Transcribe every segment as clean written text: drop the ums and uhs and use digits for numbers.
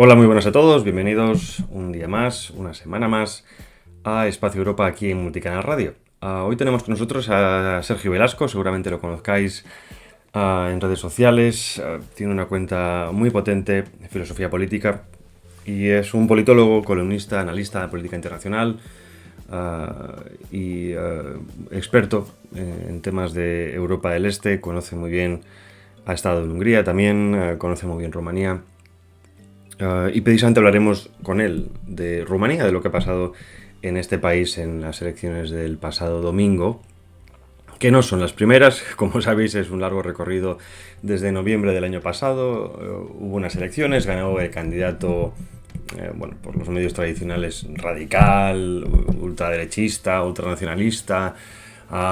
Hola, muy buenas a todos, bienvenidos un día más, una semana más a Espacio Europa aquí en Multicanal Radio. Hoy tenemos con nosotros a Sergio Velasco, seguramente lo conozcáis en redes sociales, tiene una cuenta muy potente de filosofía política y es un politólogo, columnista, analista de política internacional y experto en temas de Europa del Este, conoce muy bien, ha estado en Hungría también, conoce muy bien Rumanía. Y precisamente hablaremos con él de Rumanía, de lo que ha pasado en este país en las elecciones del pasado domingo, que no son las primeras. Como sabéis, es un largo recorrido desde noviembre del año pasado. Hubo unas elecciones, ganó el candidato, por los medios tradicionales, radical, ultraderechista, ultranacionalista,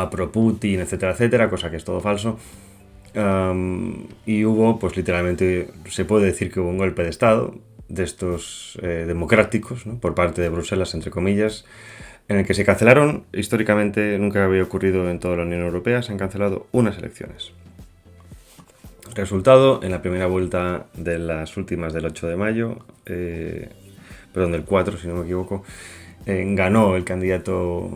pro Putin, etcétera, etcétera, cosa que es todo falso. Y hubo, pues literalmente, se puede decir que hubo un golpe de Estado de estos democráticos, ¿no?, por parte de Bruselas, entre comillas, en el que se cancelaron, históricamente nunca había ocurrido en toda la Unión Europea, se han cancelado unas elecciones. Resultado, en la primera vuelta de las últimas del 8 de mayo, del 4, si no me equivoco, ganó el candidato,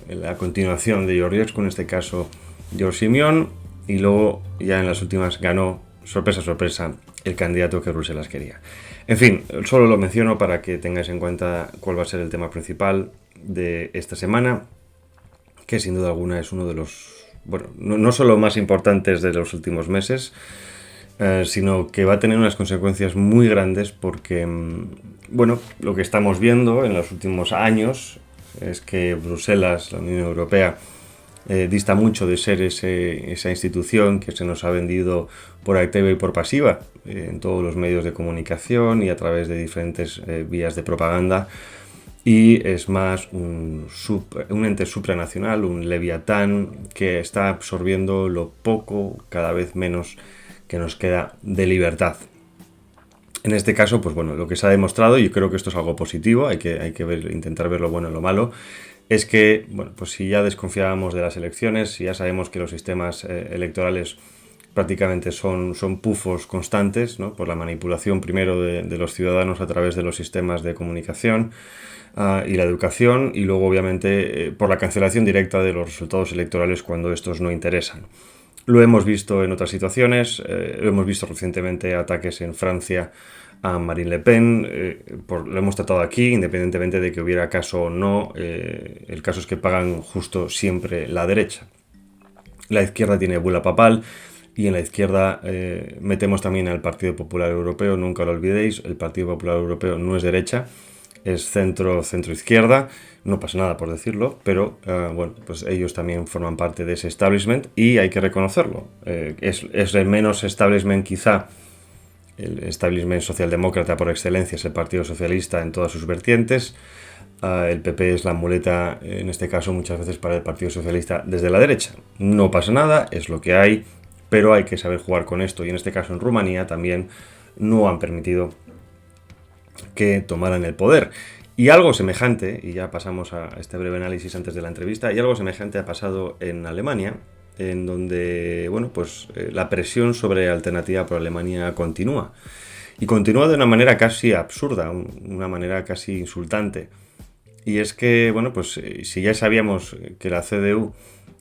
la continuación de Georgiescu, en este caso George Simion, y luego ya en las últimas ganó, sorpresa, sorpresa, el candidato que Bruselas quería. En fin, solo lo menciono para que tengáis en cuenta cuál va a ser el tema principal de esta semana, que sin duda alguna es uno de los, no solo más importantes de los últimos meses, sino que va a tener unas consecuencias muy grandes porque, lo que estamos viendo en los últimos años es que Bruselas, la Unión Europea, dista mucho de ser esa institución que se nos ha vendido por activa y por pasiva en todos los medios de comunicación y a través de diferentes vías de propaganda, y es más un ente supranacional, un leviatán que está absorbiendo lo poco, cada vez menos, que nos queda de libertad. En este caso, lo que se ha demostrado, y yo creo que esto es algo positivo, hay que intentar ver lo bueno en lo malo, es que, si ya desconfiábamos de las elecciones, si ya sabemos que los sistemas electorales prácticamente son pufos constantes, ¿no?, por la manipulación primero de los ciudadanos a través de los sistemas de comunicación y la educación, y luego obviamente por la cancelación directa de los resultados electorales cuando estos no interesan. Lo hemos visto en otras situaciones, lo hemos visto recientemente, ataques en Francia a Marine Le Pen, lo hemos tratado aquí, independientemente de que hubiera caso o no, el caso es que pagan justo siempre la derecha. La izquierda tiene bula papal, y en la izquierda metemos también al Partido Popular Europeo, nunca lo olvidéis, el Partido Popular Europeo no es derecha, es centro-izquierda, no pasa nada por decirlo, pero ellos también forman parte de ese establishment y hay que reconocerlo. Es el menos establishment quizá. El establishment socialdemócrata por excelencia es el Partido Socialista en todas sus vertientes. El PP es la muleta, en este caso muchas veces para el Partido Socialista desde la derecha. No pasa nada, es lo que hay, pero hay que saber jugar con esto, y en este caso en Rumanía también no han permitido que tomaran el poder. Y algo semejante, y ya pasamos a este breve análisis antes de la entrevista, y algo semejante ha pasado en Alemania, en donde la presión sobre Alternativa por Alemania continúa. Y continúa de una manera casi absurda, una manera casi insultante. Y es que, si ya sabíamos que la CDU,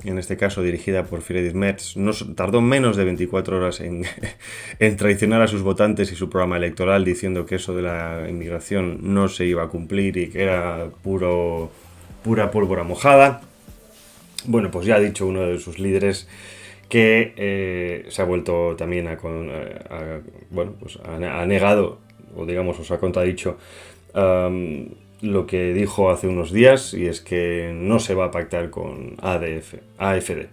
en este caso dirigida por Friedrich Merz, tardó menos de 24 horas en traicionar a sus votantes y su programa electoral, diciendo que eso de la inmigración no se iba a cumplir y que era pura pólvora mojada. Ya ha dicho uno de sus líderes que se ha vuelto también ha negado, o digamos, os ha contradicho lo que dijo hace unos días, y es que no se va a pactar con AfD,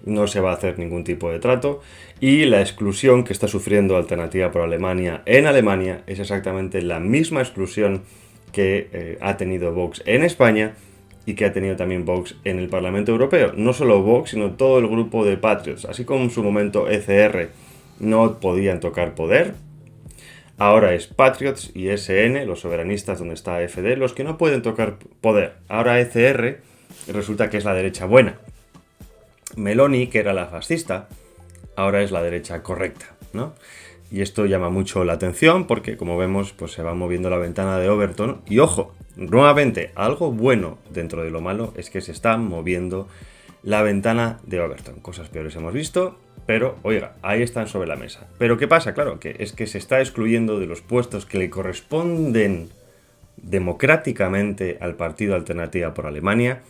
no se va a hacer ningún tipo de trato, y la exclusión que está sufriendo Alternativa por Alemania en Alemania es exactamente la misma exclusión que ha tenido Vox en España y que ha tenido también Vox en el Parlamento Europeo. No solo Vox, sino todo el grupo de Patriots, así como en su momento ECR no podían tocar poder. Ahora es Patriots y SN, los soberanistas, donde está AfD, los que no pueden tocar poder. Ahora ECR resulta que es la derecha buena. Meloni, que era la fascista, ahora es la derecha correcta, ¿no? Y esto llama mucho la atención porque, como vemos, pues se va moviendo la ventana de Overton. Y ojo, nuevamente, algo bueno dentro de lo malo es que se está moviendo la ventana de Overton. Cosas peores hemos visto, pero oiga, ahí están sobre la mesa. Pero ¿qué pasa? Claro, que es que se está excluyendo de los puestos que le corresponden democráticamente al Partido Alternativa por Alemania.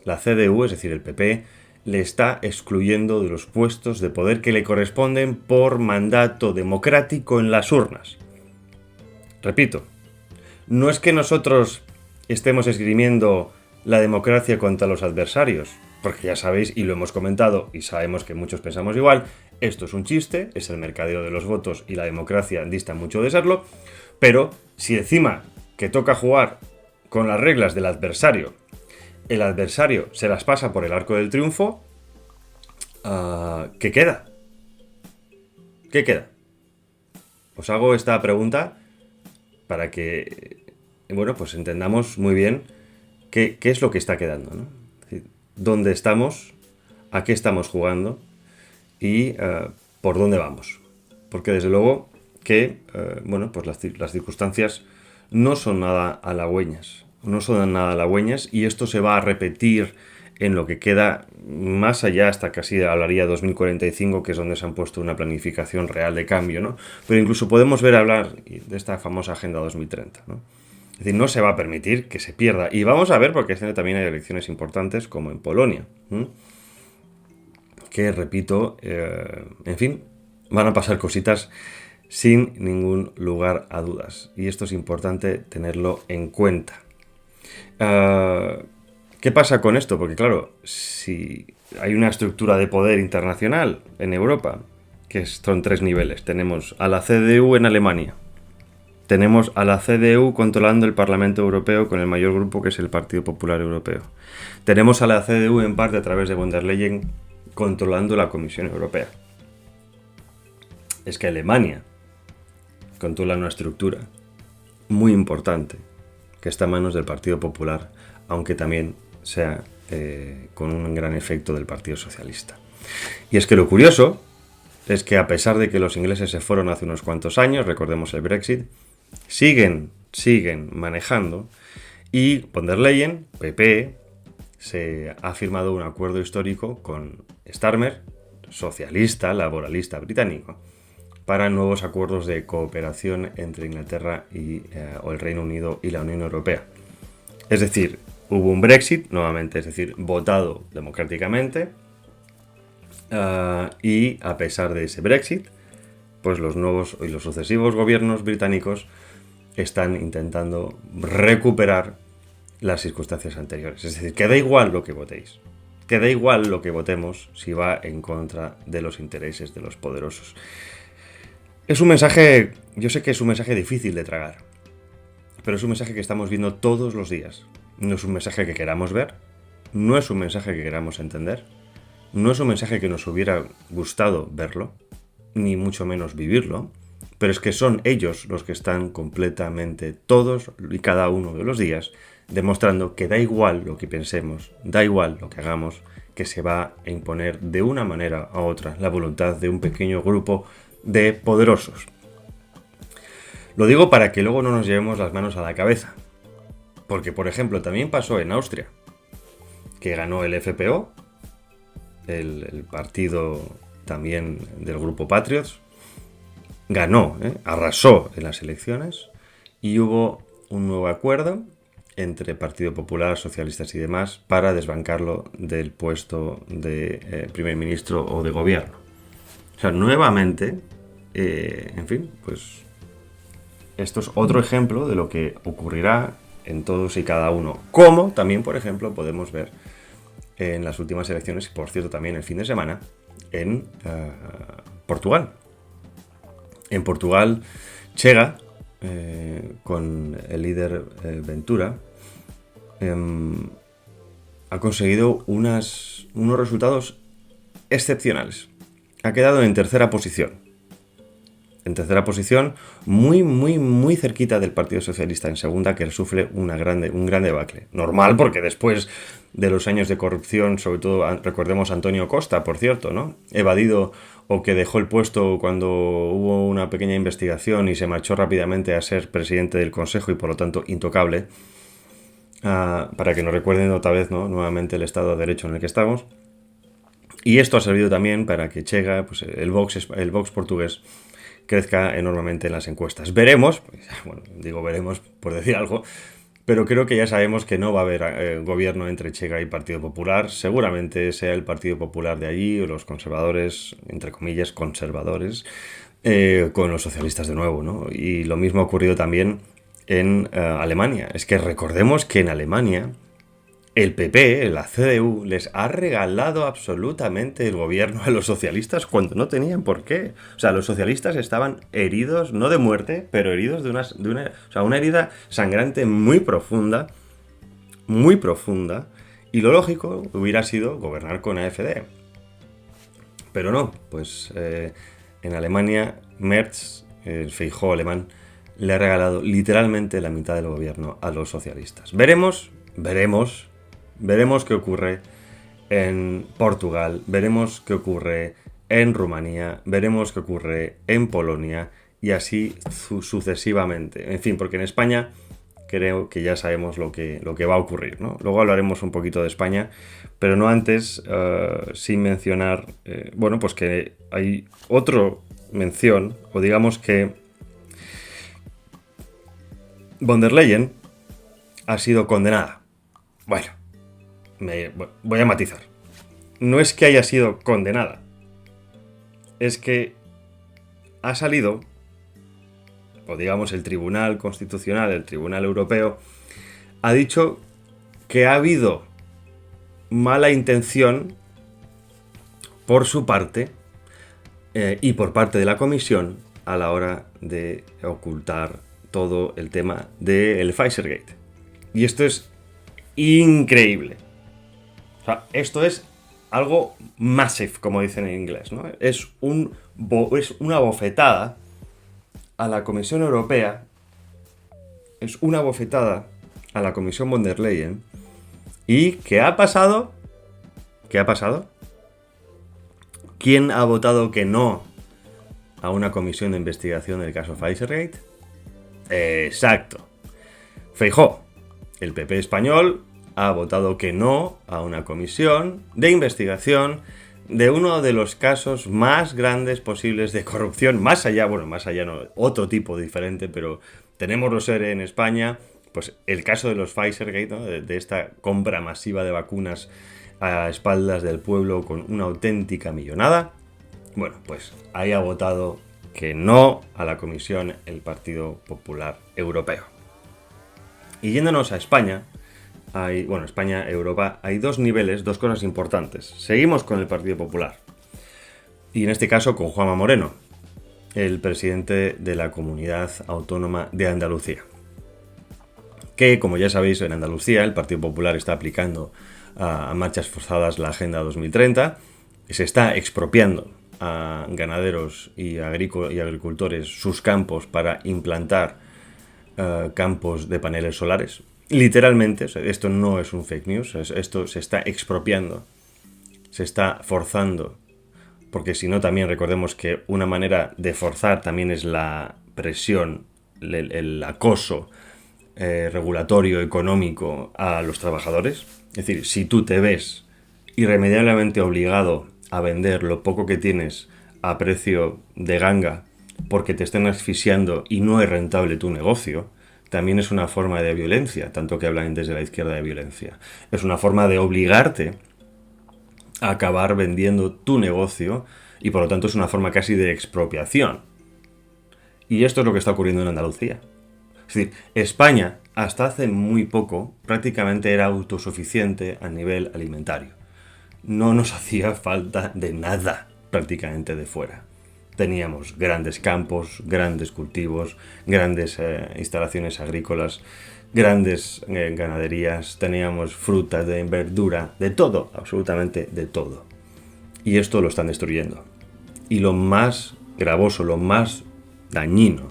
La CDU, es decir, el PP, le está excluyendo de los puestos de poder que le corresponden por mandato democrático en las urnas. Repito, no es que nosotros estemos esgrimiendo la democracia contra los adversarios, porque ya sabéis, y lo hemos comentado, y sabemos que muchos pensamos igual, esto es un chiste, es el mercadeo de los votos y la democracia dista mucho de serlo, pero si encima que toca jugar con las reglas del adversario, el adversario se las pasa por el arco del triunfo, ¿qué queda? ¿Qué queda? Os hago esta pregunta para que, bueno, pues entendamos muy bien qué es lo que está quedando, ¿no? Es decir, ¿dónde estamos? ¿A qué estamos jugando? Y por dónde vamos. Porque desde luego que, bueno, pues las circunstancias no son nada halagüeñas. No son nada halagüeñas y esto se va a repetir en lo que queda más allá, hasta casi hablaría 2045, que es donde se han puesto una planificación real de cambio, ¿no? Pero incluso podemos ver hablar de esta famosa Agenda 2030, ¿no? Es decir, no se va a permitir que se pierda. Y vamos a ver, porque este año también hay elecciones importantes, como en Polonia, que, repito, en fin, van a pasar cositas sin ningún lugar a dudas. Y esto es importante tenerlo en cuenta. ¿Qué pasa con esto? Porque claro, si hay una estructura de poder internacional en Europa, que son 3 niveles. Tenemos a la CDU en Alemania. Tenemos a la CDU controlando el Parlamento Europeo con el mayor grupo, que es el Partido Popular Europeo. Tenemos a la CDU en parte a través de von der Leyen controlando la Comisión Europea. Es que Alemania controla una estructura muy importante que está en manos del Partido Popular, aunque también sea con un gran efecto del Partido Socialista. Y es que lo curioso es que, a pesar de que los ingleses se fueron hace unos cuantos años, recordemos el Brexit, siguen manejando, y von der Leyen, PP, se ha firmado un acuerdo histórico con Starmer, socialista, laboralista británico, para nuevos acuerdos de cooperación entre Inglaterra o el Reino Unido y la Unión Europea. Es decir, hubo un Brexit, nuevamente, es decir, votado democráticamente, y a pesar de ese Brexit, pues los nuevos y los sucesivos gobiernos británicos están intentando recuperar las circunstancias anteriores. Es decir, que da igual lo que votéis, que da igual lo que votemos si va en contra de los intereses de los poderosos. Es un mensaje, yo sé que es un mensaje difícil de tragar, pero es un mensaje que estamos viendo todos los días. No es un mensaje que queramos ver, no es un mensaje que queramos entender, no es un mensaje que nos hubiera gustado verlo, ni mucho menos vivirlo, pero es que son ellos los que están completamente, todos y cada uno de los días, demostrando que da igual lo que pensemos, da igual lo que hagamos, que se va a imponer de una manera u otra la voluntad de un pequeño grupo de poderosos. Lo digo para que luego no nos llevemos las manos a la cabeza, porque, por ejemplo, también pasó en Austria, que ganó el FPO, el partido también del grupo Patriots, ganó, arrasó en las elecciones, y hubo un nuevo acuerdo entre Partido Popular, socialistas y demás para desbancarlo del puesto de primer ministro o de gobierno. O sea, nuevamente, en fin, pues esto es otro ejemplo de lo que ocurrirá en todos y cada uno. Como también, por ejemplo, podemos ver en las últimas elecciones, y por cierto también el fin de semana, en Portugal. En Portugal, Chega, con el líder Ventura, ha conseguido unos resultados excepcionales. Ha quedado en tercera posición. En tercera posición, muy cerquita del Partido Socialista en segunda, que sufre un gran debacle. Normal, porque después de los años de corrupción, sobre todo recordemos a Antonio Costa, por cierto, ¿no? Evadido o que dejó el puesto cuando hubo una pequeña investigación y se marchó rápidamente a ser presidente del Consejo y por lo tanto intocable, para que nos recuerden otra vez, ¿no?, nuevamente el Estado de Derecho en el que estamos. Y esto ha servido también para que Chega, pues el Vox portugués, crezca enormemente en las encuestas. Veremos, bueno, digo veremos por decir algo, pero creo que ya sabemos que no va a haber gobierno entre Chega y Partido Popular. Seguramente sea el Partido Popular de allí, o los conservadores, entre comillas, conservadores, con los socialistas de nuevo, ¿no? Y lo mismo ha ocurrido también en Alemania. Es que recordemos que en Alemania el PP, la CDU, les ha regalado absolutamente el gobierno a los socialistas cuando no tenían por qué. O sea, los socialistas estaban heridos, no de muerte, pero heridos de una herida sangrante muy profunda, y lo lógico hubiera sido gobernar con AfD. Pero no, pues en Alemania, Merz, el Feijóo alemán, le ha regalado literalmente la mitad del gobierno a los socialistas. Veremos qué ocurre en Portugal, veremos qué ocurre en Rumanía, veremos qué ocurre en Polonia y así sucesivamente. En fin, porque en España creo que ya sabemos lo que va a ocurrir, ¿no? Luego hablaremos un poquito de España, pero no antes sin mencionar, bueno, pues que hay otra mención, o digamos que von der Leyen ha sido condenada. Bueno, voy a matizar. No es que haya sido condenada, es que ha salido, o digamos el Tribunal Constitucional, el Tribunal Europeo, ha dicho que ha habido mala intención por su parte y por parte de la Comisión a la hora de ocultar todo el tema del Pfizergate. Y esto es increíble. O sea, esto es algo massive, como dicen en inglés, ¿no? Es una bofetada a la Comisión Europea, es una bofetada a la Comisión von der Leyen. ¿Y qué ha pasado? ¿Qué ha pasado? ¿Quién ha votado que no a una comisión de investigación del caso Pfizergate? Exacto. Feijóo, el PP español, ha votado que no a una comisión de investigación de uno de los casos más grandes posibles de corrupción, más allá no, otro tipo diferente, pero tenemos los ERE en España, pues el caso de los Pfizergate, ¿no?, de esta compra masiva de vacunas a espaldas del pueblo con una auténtica millonada. Bueno, pues ahí ha votado que no a la comisión el Partido Popular Europeo. Y yéndonos a España, España, Europa, hay dos niveles, dos cosas importantes. Seguimos con el Partido Popular. Y en este caso con Juanma Moreno, el presidente de la Comunidad Autónoma de Andalucía. Que, como ya sabéis, en Andalucía el Partido Popular está aplicando a marchas forzadas la Agenda 2030. Se está expropiando a ganaderos y agricultores sus campos para implantar campos de paneles solares. Literalmente, esto no es un fake news, esto se está expropiando, se está forzando, porque si no también recordemos que una manera de forzar también es la presión, el acoso regulatorio, económico a los trabajadores. Es decir, si tú te ves irremediablemente obligado a vender lo poco que tienes a precio de ganga porque te estén asfixiando y no es rentable tu negocio, también es una forma de violencia, tanto que hablan desde la izquierda de violencia. Es una forma de obligarte a acabar vendiendo tu negocio y por lo tanto es una forma casi de expropiación. Y esto es lo que está ocurriendo en Andalucía. Es decir, España hasta hace muy poco prácticamente era autosuficiente a nivel alimentario. No nos hacía falta de nada prácticamente de fuera. Teníamos grandes campos, grandes cultivos, grandes instalaciones agrícolas, grandes ganaderías, teníamos fruta, de verdura, de todo, absolutamente de todo. Y esto lo están destruyendo. Y lo más gravoso, lo más dañino,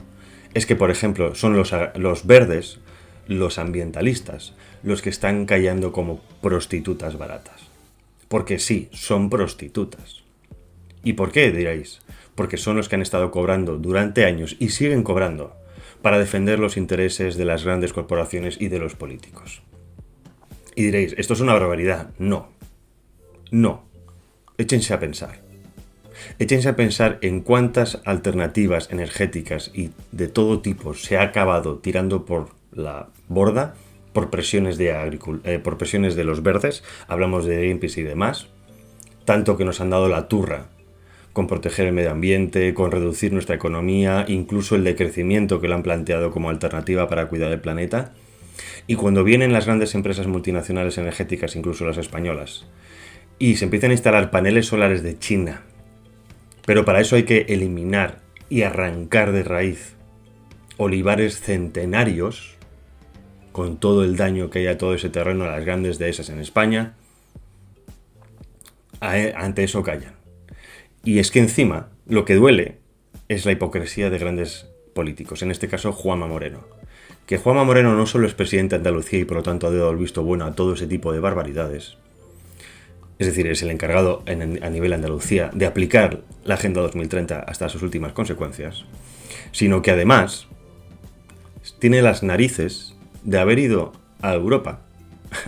es que, por ejemplo, son los verdes, los ambientalistas, los que están callando como prostitutas baratas. Porque sí, son prostitutas. ¿Y por qué, diréis? Porque son los que han estado cobrando durante años y siguen cobrando para defender los intereses de las grandes corporaciones y de los políticos. Y diréis, ¿esto es una barbaridad? No. No. Échense a pensar. Échense a pensar en cuántas alternativas energéticas y de todo tipo se ha acabado tirando por la borda por presiones de los verdes. Hablamos de Greenpeace y demás. Tanto que nos han dado la turra con proteger el medio ambiente, con reducir nuestra economía, incluso el decrecimiento que lo han planteado como alternativa para cuidar el planeta. Y cuando vienen las grandes empresas multinacionales energéticas, incluso las españolas, y se empiezan a instalar paneles solares de China, pero para eso hay que eliminar y arrancar de raíz olivares centenarios, con todo el daño que hay a todo ese terreno, a las grandes dehesas en España, ante eso callan. Y es que encima lo que duele es la hipocresía de grandes políticos, en este caso Juanma Moreno. Que Juanma Moreno no solo es presidente de Andalucía y por lo tanto ha dado el visto bueno a todo ese tipo de barbaridades, es decir, es el encargado a nivel Andalucía de aplicar la Agenda 2030 hasta sus últimas consecuencias, sino que además tiene las narices de haber ido a Europa,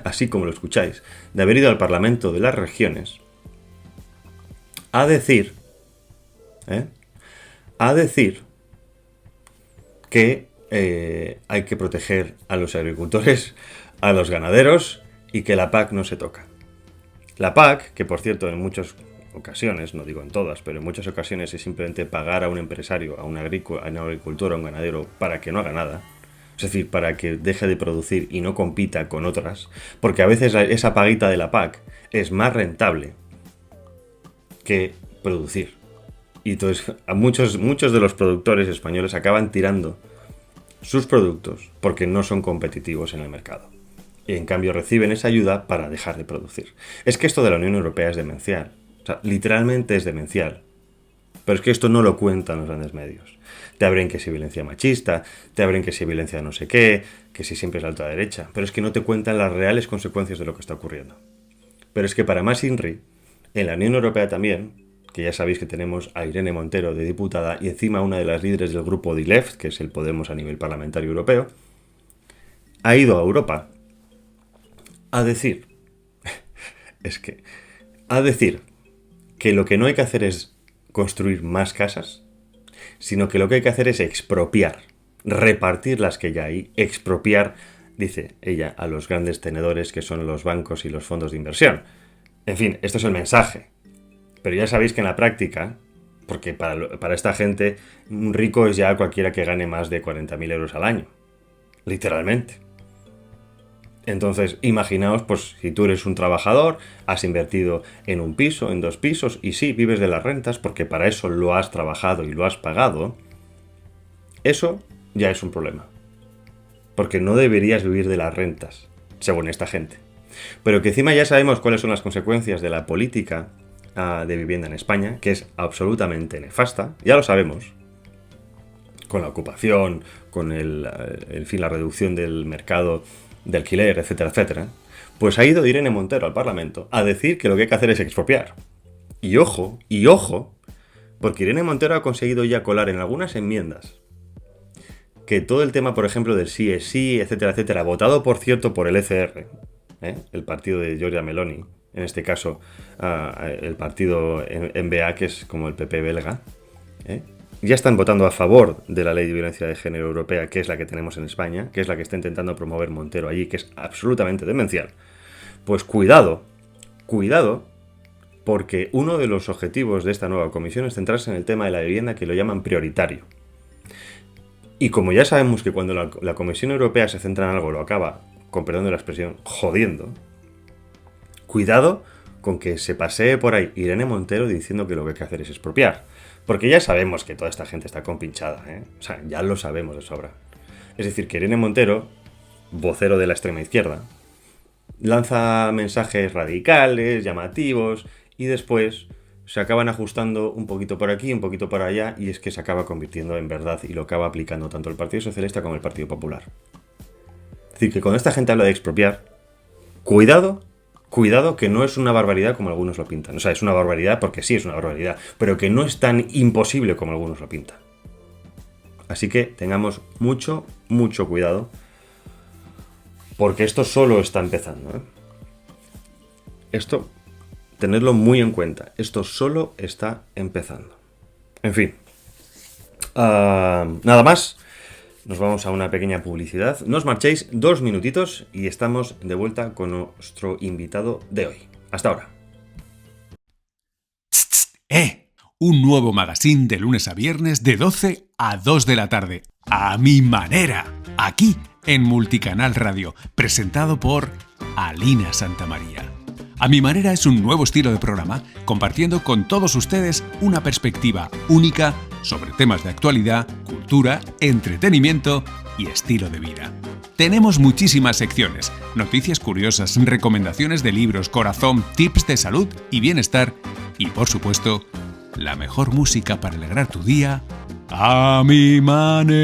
así como lo escucháis, de haber ido al Parlamento de las regiones a decir que hay que proteger a los agricultores, a los ganaderos y que la PAC no se toca. La PAC, que por cierto en muchas ocasiones, no digo en todas, pero en muchas ocasiones es simplemente pagar a un empresario, a un agricultor, a un ganadero para que no haga nada, es decir, para que deje de producir y no compita con otras, porque a veces esa paguita de la PAC es más rentable que producir. Y entonces a muchos de los productores españoles acaban tirando sus productos porque no son competitivos en el mercado. Y en cambio reciben esa ayuda para dejar de producir. Es que esto de la Unión Europea es demencial. O sea, literalmente es demencial. Pero es que esto no lo cuentan los grandes medios. Te abren que si violencia machista, te abren que si violencia no sé qué, que si siempre es la ultraderecha. Pero es que no te cuentan las reales consecuencias de lo que está ocurriendo. Pero es que para más INRI, en la Unión Europea también, que ya sabéis que tenemos a Irene Montero de diputada y encima una de las líderes del grupo DILEFT, que es el Podemos a nivel parlamentario europeo, ha ido a Europa a decir, que lo que no hay que hacer es construir más casas, sino que lo que hay que hacer es expropiar, repartir las que ya hay, expropiar, dice ella, a los grandes tenedores que son los bancos y los fondos de inversión. En fin, esto es el mensaje. Pero ya sabéis que en la práctica, porque para esta gente, un rico es ya cualquiera que gane más de 40.000 euros al año. Literalmente. Entonces, imaginaos, pues, si tú eres un trabajador, has invertido en un piso, en 2 pisos, y sí, vives de las rentas, porque para eso lo has trabajado y lo has pagado, eso ya es un problema. Porque no deberías vivir de las rentas, según esta gente. Pero que encima ya sabemos cuáles son las consecuencias de la política de vivienda en España, que es absolutamente nefasta, ya lo sabemos, con la ocupación, con la reducción del mercado de alquiler, etcétera, etcétera, pues ha ido Irene Montero al Parlamento a decir que lo que hay que hacer es expropiar. Y ojo, porque Irene Montero ha conseguido ya colar en algunas enmiendas que todo el tema, por ejemplo, del sí es sí, etcétera, etcétera, votado, por cierto, por el ECR, el partido de Giorgia Meloni, en este caso el partido NBA, que es como el PP belga, ya están votando a favor de la ley de violencia de género europea, que es la que tenemos en España, que es la que está intentando promover Montero allí, que es absolutamente demencial. Pues cuidado, porque uno de los objetivos de esta nueva comisión es centrarse en el tema de la vivienda, que lo llaman prioritario. Y como ya sabemos que cuando la Comisión Europea se centra en algo, lo acaba, con perdón de la expresión, jodiendo, cuidado con que se pasee por ahí Irene Montero diciendo que lo que hay que hacer es expropiar. Porque ya sabemos que toda esta gente está compinchada, O sea, ya lo sabemos de sobra. Es decir, que Irene Montero, vocero de la extrema izquierda, lanza mensajes radicales, llamativos, y después se acaban ajustando un poquito por aquí, un poquito por allá, y es que se acaba convirtiendo en verdad y lo acaba aplicando tanto el Partido Socialista como el Partido Popular. decir, que cuando esta gente habla de expropiar, cuidado que no es una barbaridad como algunos lo pintan. O sea, es una barbaridad porque sí es una barbaridad, pero que no es tan imposible como algunos lo pintan. Así que tengamos mucho cuidado, porque esto solo está empezando, ¿eh? Esto, tenedlo muy en cuenta. Esto solo está empezando. En fin. Nada más. Nos vamos a una pequeña publicidad. No os marchéis 2 minutitos y estamos de vuelta con nuestro invitado de hoy. Hasta ahora. Un nuevo magazine de lunes a viernes de 12 a 2 de la tarde. A mi manera. Aquí en Multicanal Radio. Presentado por Alina Santamaría. A mi manera es un nuevo estilo de programa, compartiendo con todos ustedes una perspectiva única sobre temas de actualidad, cultura, entretenimiento y estilo de vida. Tenemos muchísimas secciones, noticias curiosas, recomendaciones de libros, corazón, tips de salud y bienestar y, por supuesto, la mejor música para alegrar tu día a mi manera.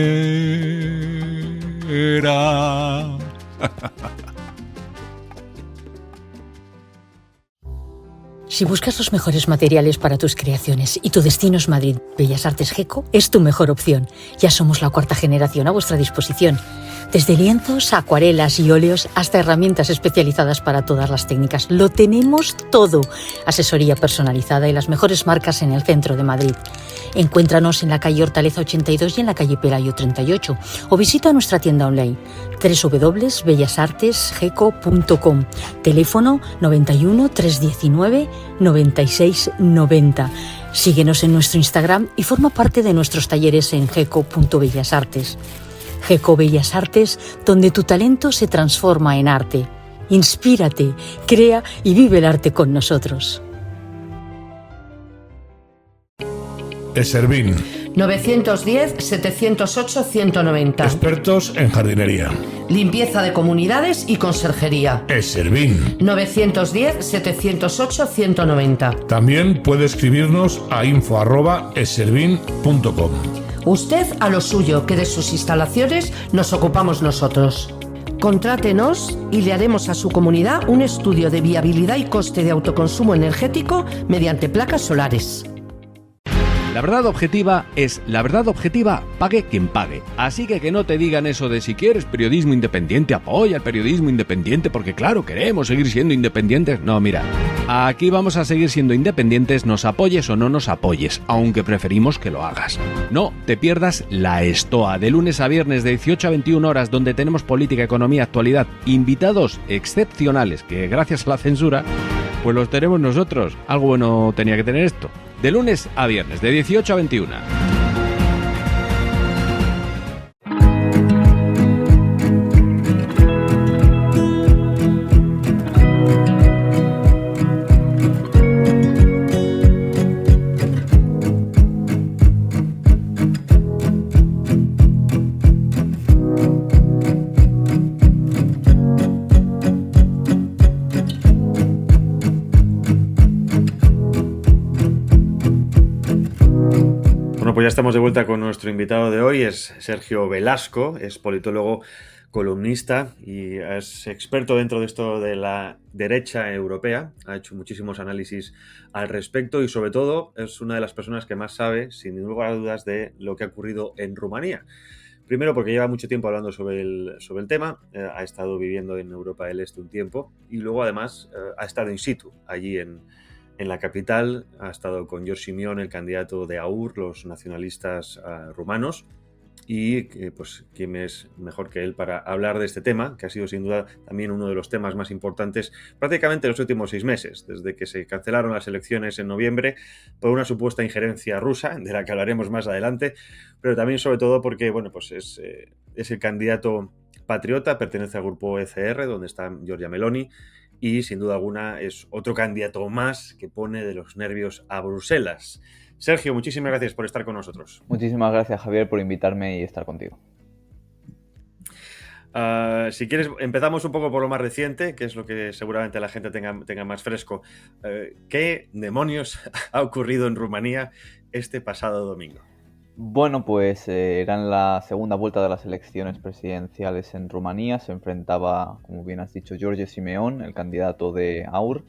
Si buscas los mejores materiales para tus creaciones y tu destino es Madrid, Bellas Artes GECO es tu mejor opción. Ya somos la 4ª generación a vuestra disposición. Desde lienzos, acuarelas y óleos hasta herramientas especializadas para todas las técnicas. Lo tenemos todo. Asesoría personalizada y las mejores marcas en el centro de Madrid. Encuéntranos en la calle Hortaleza 82 y en la calle Pelayo 38 o visita nuestra tienda online www.bellasartesgeco.com. Teléfono 91 319 96 90. Síguenos en nuestro Instagram y forma parte de nuestros talleres en geco.bellasartes. GECO Bellas Artes, donde tu talento se transforma en arte. Inspírate, crea y vive el arte con nosotros. Eservín. 910-708-190. Expertos en jardinería. Limpieza de comunidades y conserjería. Eservín. 910-708-190. También puede escribirnos a info@eservín.com. Usted a lo suyo, que de sus instalaciones nos ocupamos nosotros. Contrátenos y le haremos a su comunidad un estudio de viabilidad y coste de autoconsumo energético mediante placas solares. La verdad objetiva es la verdad objetiva, pague quien pague. Así que no te digan eso de si quieres periodismo independiente, apoya el periodismo independiente, porque claro, queremos seguir siendo independientes. No, mira, aquí vamos a seguir siendo independientes, nos apoyes o no nos apoyes, aunque preferimos que lo hagas. No te pierdas La Estoa, de lunes a viernes de 18 a 21 horas, donde tenemos política, economía, actualidad, invitados excepcionales, que gracias a la censura, pues los tenemos nosotros. Algo bueno tenía que tener esto. De lunes a viernes, de 18 a 21. Pues ya estamos de vuelta con nuestro invitado de hoy, es Sergio Velasco, es politólogo, columnista y es experto dentro de esto de la derecha europea, ha hecho muchísimos análisis al respecto y sobre todo es una de las personas que más sabe, sin lugar a dudas, de lo que ha ocurrido en Rumanía. Primero porque lleva mucho tiempo hablando sobre el tema, ha estado viviendo en Europa del Este un tiempo y luego además ha estado in situ allí en la capital, ha estado con George Simion, el candidato de AUR, los nacionalistas rumanos, y pues quién es mejor que él para hablar de este tema, que ha sido sin duda también uno de los temas más importantes prácticamente en los últimos 6 meses, desde que se cancelaron las elecciones en noviembre por una supuesta injerencia rusa, de la que hablaremos más adelante, pero también sobre todo porque bueno, pues es el candidato patriota, pertenece al grupo ECR, donde está Giorgia Meloni, y sin duda alguna es otro candidato más que pone de los nervios a Bruselas. Sergio, muchísimas gracias por estar con nosotros. Muchísimas gracias, Javier, por invitarme y estar contigo. Si quieres, empezamos un poco por lo más reciente, que es lo que seguramente la gente tenga más fresco. ¿Qué demonios ha ocurrido en Rumanía este pasado domingo? Bueno, pues era en la segunda vuelta de las elecciones presidenciales en Rumanía. Se enfrentaba, como bien has dicho, George Simeón, el candidato de AUR,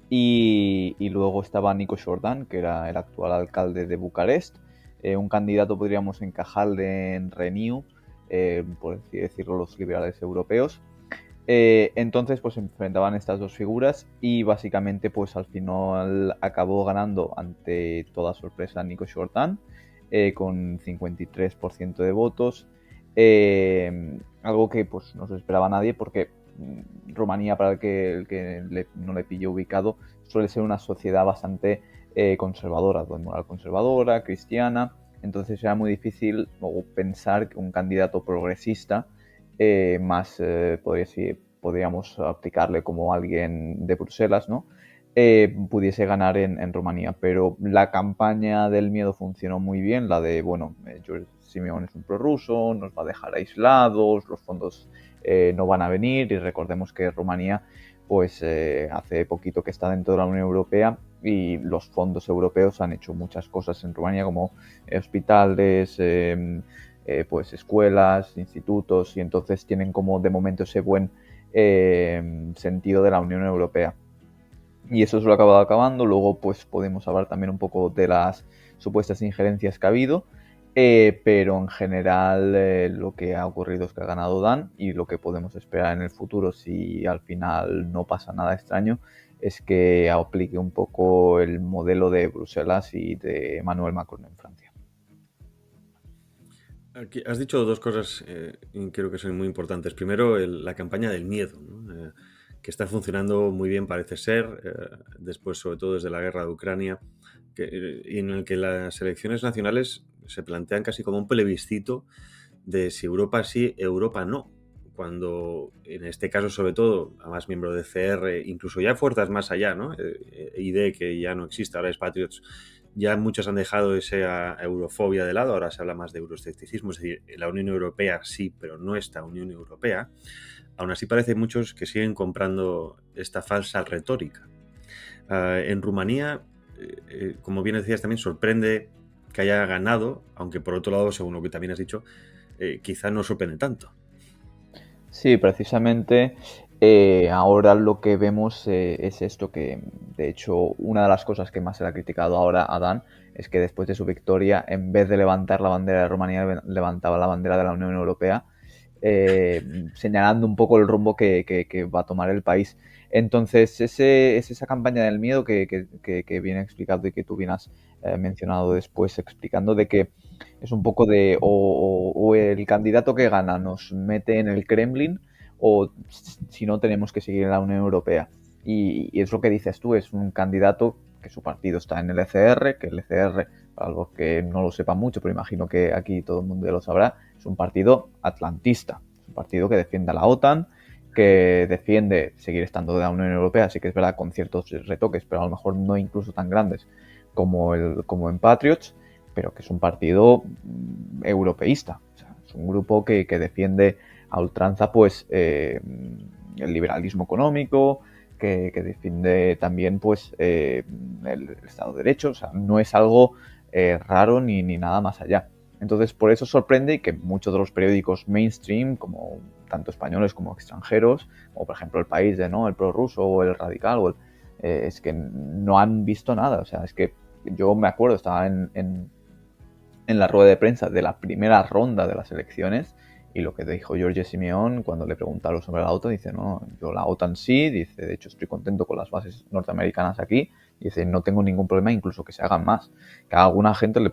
y luego estaba Nico Jordan, que era el actual alcalde de Bucarest, un candidato podríamos encajarle en Renew, por así decirlo, los liberales europeos. Entonces pues se enfrentaban estas dos figuras y básicamente pues al final acabó ganando ante toda sorpresa Nico Jordan con 53% de votos, algo que pues no se esperaba nadie porque Rumanía, para el que no le pilló ubicado, suele ser una sociedad bastante conservadora, de moral conservadora, cristiana. Entonces era muy difícil pensar que un candidato progresista más podríamos aplicarle como alguien de Bruselas, ¿no? Pudiese ganar en Rumanía. Pero la campaña del miedo funcionó muy bien, la de, bueno, George Simeón es un prorruso, nos va a dejar aislados, los fondos no van a venir, y recordemos que Rumanía pues hace poquito que está dentro de la Unión Europea y los fondos europeos han hecho muchas cosas en Rumanía, como hospitales, pues escuelas, institutos, y entonces tienen como de momento ese buen sentido de la Unión Europea. Y eso se lo ha acabado acabando. Luego pues podemos hablar también un poco de las supuestas injerencias que ha habido, pero en general lo que ha ocurrido es que ha ganado Dan, y lo que podemos esperar en el futuro, si al final no pasa nada extraño, es que aplique un poco el modelo de Bruselas y de Emmanuel Macron en Francia. Aquí has dicho dos cosas y creo que son muy importantes. Primero, la campaña del miedo, ¿no? Que está funcionando muy bien, parece ser, después, sobre todo desde la guerra de Ucrania, en el que las elecciones nacionales se plantean casi como un plebiscito de si Europa sí, Europa no. Cuando, en este caso, sobre todo, además miembro de CR, incluso ya fuerzas más allá, ¿no? ID, que ya no existe, ahora es Patriots, ya muchos han dejado esa eurofobia de lado, ahora se habla más de euroescepticismo, es decir, la Unión Europea sí, pero no esta Unión Europea. Aún así parece muchos que siguen comprando esta falsa retórica. En Rumanía, como bien decías, también sorprende que haya ganado, aunque por otro lado, según lo que también has dicho, quizá no sorprende tanto. Sí, precisamente ahora lo que vemos es esto, que de hecho una de las cosas que más se le ha criticado ahora a Dan es que después de su victoria, en vez de levantar la bandera de Rumanía, levantaba la bandera de la Unión Europea, señalando un poco el rumbo que va a tomar el país. Entonces, es esa campaña del miedo que viene explicado y que tú bien has mencionado después, explicando de que es un poco de o el candidato que gana nos mete en el Kremlin, o si no tenemos que seguir en la Unión Europea. Y es lo que dices tú, es un candidato que su partido está en el ECR, que el ECR, para los que no lo sepan mucho, pero imagino que aquí todo el mundo ya lo sabrá, es un partido atlantista, es un partido que defiende a la OTAN, que defiende seguir estando de la Unión Europea, sí que es verdad con ciertos retoques, pero a lo mejor no incluso tan grandes como en Patriots, pero que es un partido europeísta. O sea, es un grupo que defiende a ultranza pues el liberalismo económico, que defiende también pues el Estado de Derecho. O sea, no es algo raro ni nada más allá. Entonces, por eso sorprende que muchos de los periódicos mainstream, como tanto españoles como extranjeros, como por ejemplo El País, ¿no? El Prorruso o El Radical, o es que no han visto nada. O sea, es que yo me acuerdo, estaba en la rueda de prensa de la primera ronda de las elecciones, y lo que dijo George Simeón cuando le preguntaron sobre la OTAN, dice, no, yo la OTAN sí, dice, de hecho estoy contento con las bases norteamericanas aquí, dice, no tengo ningún problema incluso que se hagan más, que a alguna gente le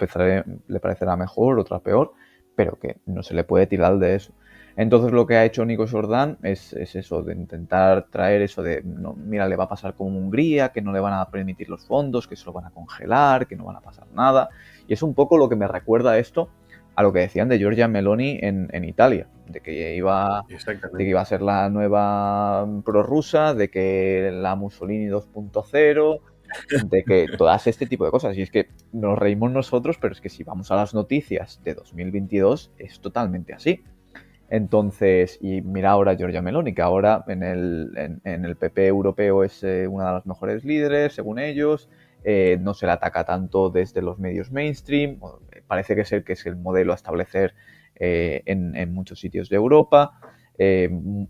parecerá mejor, otra peor, pero que no se le puede tirar de eso. Entonces lo que ha hecho Nico Jordan es eso, de intentar traer eso de, no, mira, le va a pasar como Hungría, que no le van a permitir los fondos, que se lo van a congelar, que no van a pasar nada. Y es un poco lo que me recuerda esto a lo que decían de Giorgia Meloni en Italia, de que iba a ser la nueva prorrusa, de que la Mussolini 2.0, de que todas este tipo de cosas. Y es que nos reímos nosotros, pero es que si vamos a las noticias de 2022 es totalmente así. Entonces, y mira ahora Giorgia Meloni, que ahora en el PP europeo es una de las mejores líderes, según ellos, no se le ataca tanto desde los medios mainstream, parece que es el modelo a establecer en muchos sitios de Europa,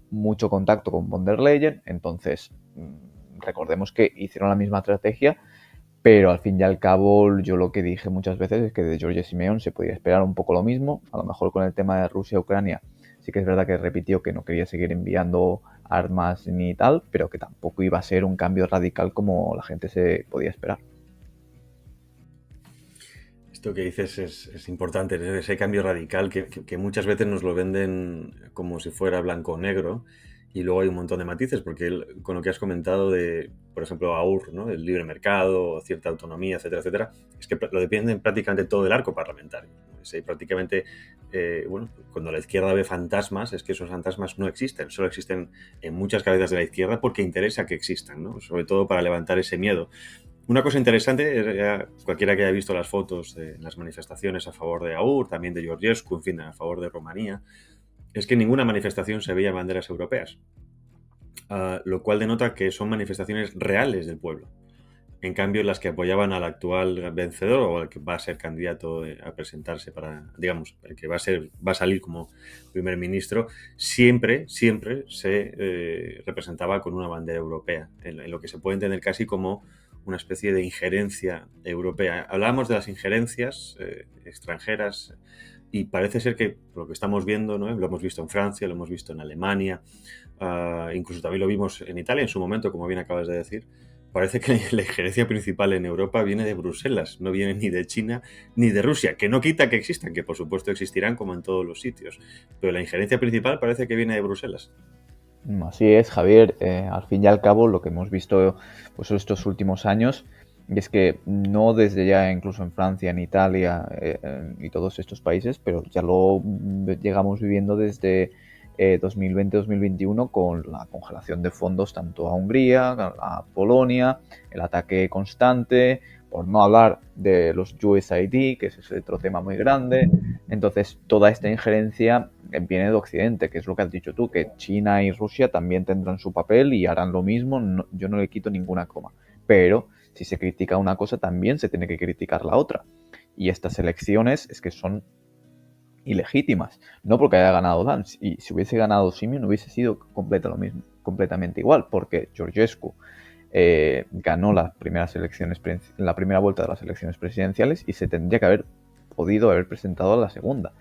mucho contacto con von der Leyen, entonces recordemos que hicieron la misma estrategia, pero al fin y al cabo yo lo que dije muchas veces es que de Giorgia Simeone se podía esperar un poco lo mismo, a lo mejor con el tema de Rusia-Ucrania sí que es verdad que repitió que no quería seguir enviando armas ni tal, pero que tampoco iba a ser un cambio radical como la gente se podía esperar. Esto que dices es importante, ese cambio radical que muchas veces nos lo venden como si fuera blanco o negro, y luego hay un montón de matices, porque con lo que has comentado de, por ejemplo, AUR, ¿no? El libre mercado, cierta autonomía, etcétera, etcétera, es que lo dependen prácticamente todo el arco parlamentario. Prácticamente, bueno, cuando la izquierda ve fantasmas, es que esos fantasmas no existen, solo existen en muchas cabezas de la izquierda porque interesa que existan, ¿no? Sobre todo para levantar ese miedo. Una cosa interesante, cualquiera que haya visto las fotos de las manifestaciones a favor de AUR, también de Georgescu, en fin, a favor de Rumanía, es que en ninguna manifestación se veían banderas europeas, lo cual denota que son manifestaciones reales del pueblo. En cambio, las que apoyaban al actual vencedor o al que va a ser candidato a presentarse para, digamos, el que va a salir como primer ministro, siempre se representaba con una bandera europea, en lo que se puede entender casi como una especie de injerencia europea. Hablábamos de las injerencias extranjeras y parece ser que lo que estamos viendo, ¿no? Lo hemos visto en Francia, lo hemos visto en Alemania, incluso también lo vimos en Italia en su momento, como bien acabas de decir. Parece que la injerencia principal en Europa viene de Bruselas, no viene ni de China ni de Rusia, que no quita que existan, que por supuesto existirán como en todos los sitios, pero la injerencia principal parece que viene de Bruselas. Así es, Javier. Al fin y al cabo, lo que hemos visto pues, estos últimos años es que no desde ya incluso en Francia, en Italia y todos estos países, pero ya lo llegamos viviendo desde 2020-2021 con la congelación de fondos tanto a Hungría, a Polonia, el ataque constante, por no hablar de los USAID, que es otro tema muy grande. Entonces, toda esta injerencia viene de Occidente, que es lo que has dicho tú, que China y Rusia también tendrán su papel y harán lo mismo. No, yo no le quito ninguna coma. Pero si se critica una cosa, también se tiene que criticar la otra. Y estas elecciones es que son ilegítimas. No porque haya ganado Dan. Y si hubiese ganado Simeone hubiese sido completamente igual, porque Georgescu ganó las primeras elecciones, la primera vuelta de las elecciones presidenciales y se tendría que haber podido haber presentado a la segunda.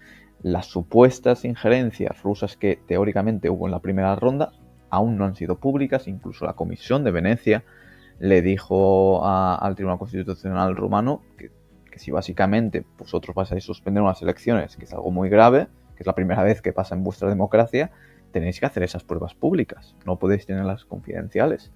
Las supuestas injerencias rusas que teóricamente hubo en la primera ronda aún no han sido públicas. Incluso la Comisión de Venecia le dijo al Tribunal Constitucional rumano que si básicamente vosotros vais a suspender unas elecciones, que es algo muy grave, que es la primera vez que pasa en vuestra democracia, tenéis que hacer esas pruebas públicas, no podéis tenerlas confidenciales.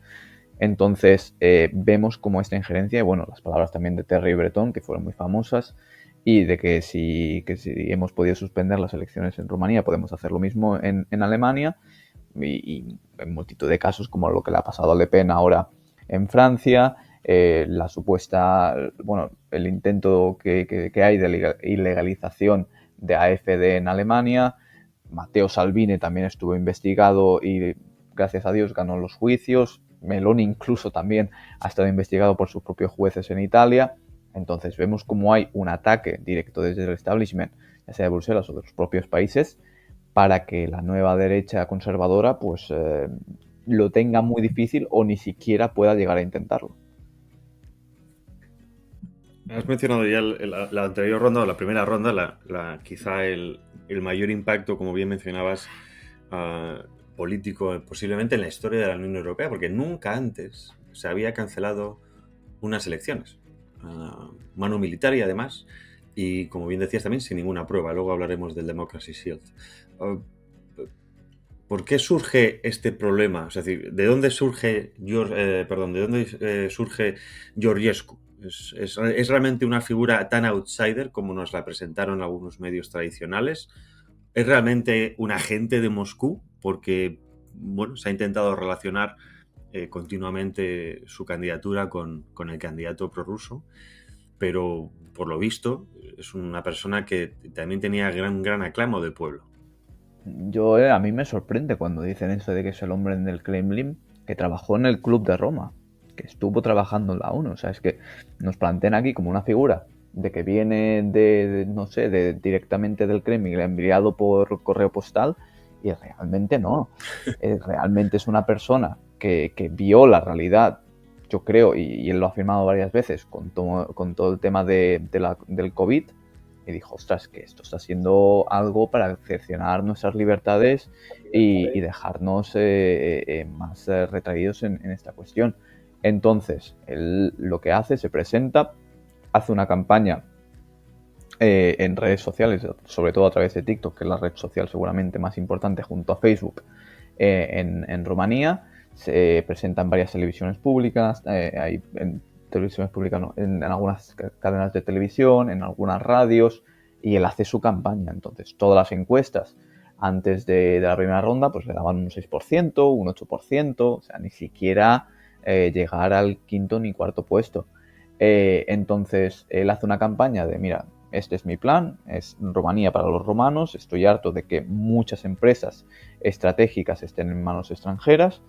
Entonces vemos como esta injerencia, y bueno, las palabras también de Terry Breton, que fueron muy famosas, y de que si hemos podido suspender las elecciones en Rumanía, podemos hacer lo mismo en Alemania, y en multitud de casos, como lo que le ha pasado a Le Pen ahora en Francia, la supuesta, bueno, el intento que hay de ilegalización de AfD en Alemania. Matteo Salvini también estuvo investigado y gracias a Dios ganó los juicios. Meloni incluso también ha estado investigado por sus propios jueces en Italia. Entonces vemos como hay un ataque directo desde el establishment, ya sea de Bruselas o de los propios países, para que la nueva derecha conservadora pues lo tenga muy difícil o ni siquiera pueda llegar a intentarlo. Has mencionado ya la anterior ronda, o la primera ronda, quizá el mayor impacto, como bien mencionabas, político posiblemente en la historia de la Unión Europea, porque nunca antes se había cancelado unas elecciones. Mano militar y además, y como bien decías también, sin ninguna prueba. Luego hablaremos del Democracy Shield. ¿Por qué surge este problema? Es decir, ¿de dónde surge surge Georgescu? ¿Es realmente una figura tan outsider como nos la presentaron algunos medios tradicionales? ¿Es realmente un agente de Moscú? Porque, bueno, se ha intentado relacionar continuamente su candidatura con el candidato prorruso, pero por lo visto es una persona que también tenía gran aclamo del pueblo. A mí me sorprende cuando dicen eso de que es el hombre del Kremlin, que trabajó en el Club de Roma. que estuvo trabajando en la ONU. O sea, es que nos plantean aquí como una figura de que viene no sé, directamente del Kremlin, enviado por correo postal, y realmente no. Realmente es una persona que vio la realidad, yo creo, y él lo ha afirmado varias veces, con todo el tema del COVID, y dijo, ostras, que esto está siendo algo para cercenar nuestras libertades y dejarnos más retraídos en esta cuestión. Entonces, él lo que hace, se presenta, hace una campaña en redes sociales, sobre todo a través de TikTok, que es la red social seguramente más importante junto a Facebook en Rumanía. Se presenta en varias televisiones públicas, en televisiones públicas no, en algunas cadenas de televisión, en algunas radios, y él hace su campaña. Entonces, todas las encuestas antes de la primera ronda pues le daban un 6%, un 8%, o sea, ni siquiera llegar al quinto ni cuarto puesto. Entonces, él hace una campaña de, mira, este es mi plan, es Rumanía para los romanos, estoy harto de que muchas empresas estratégicas estén en manos extranjeras,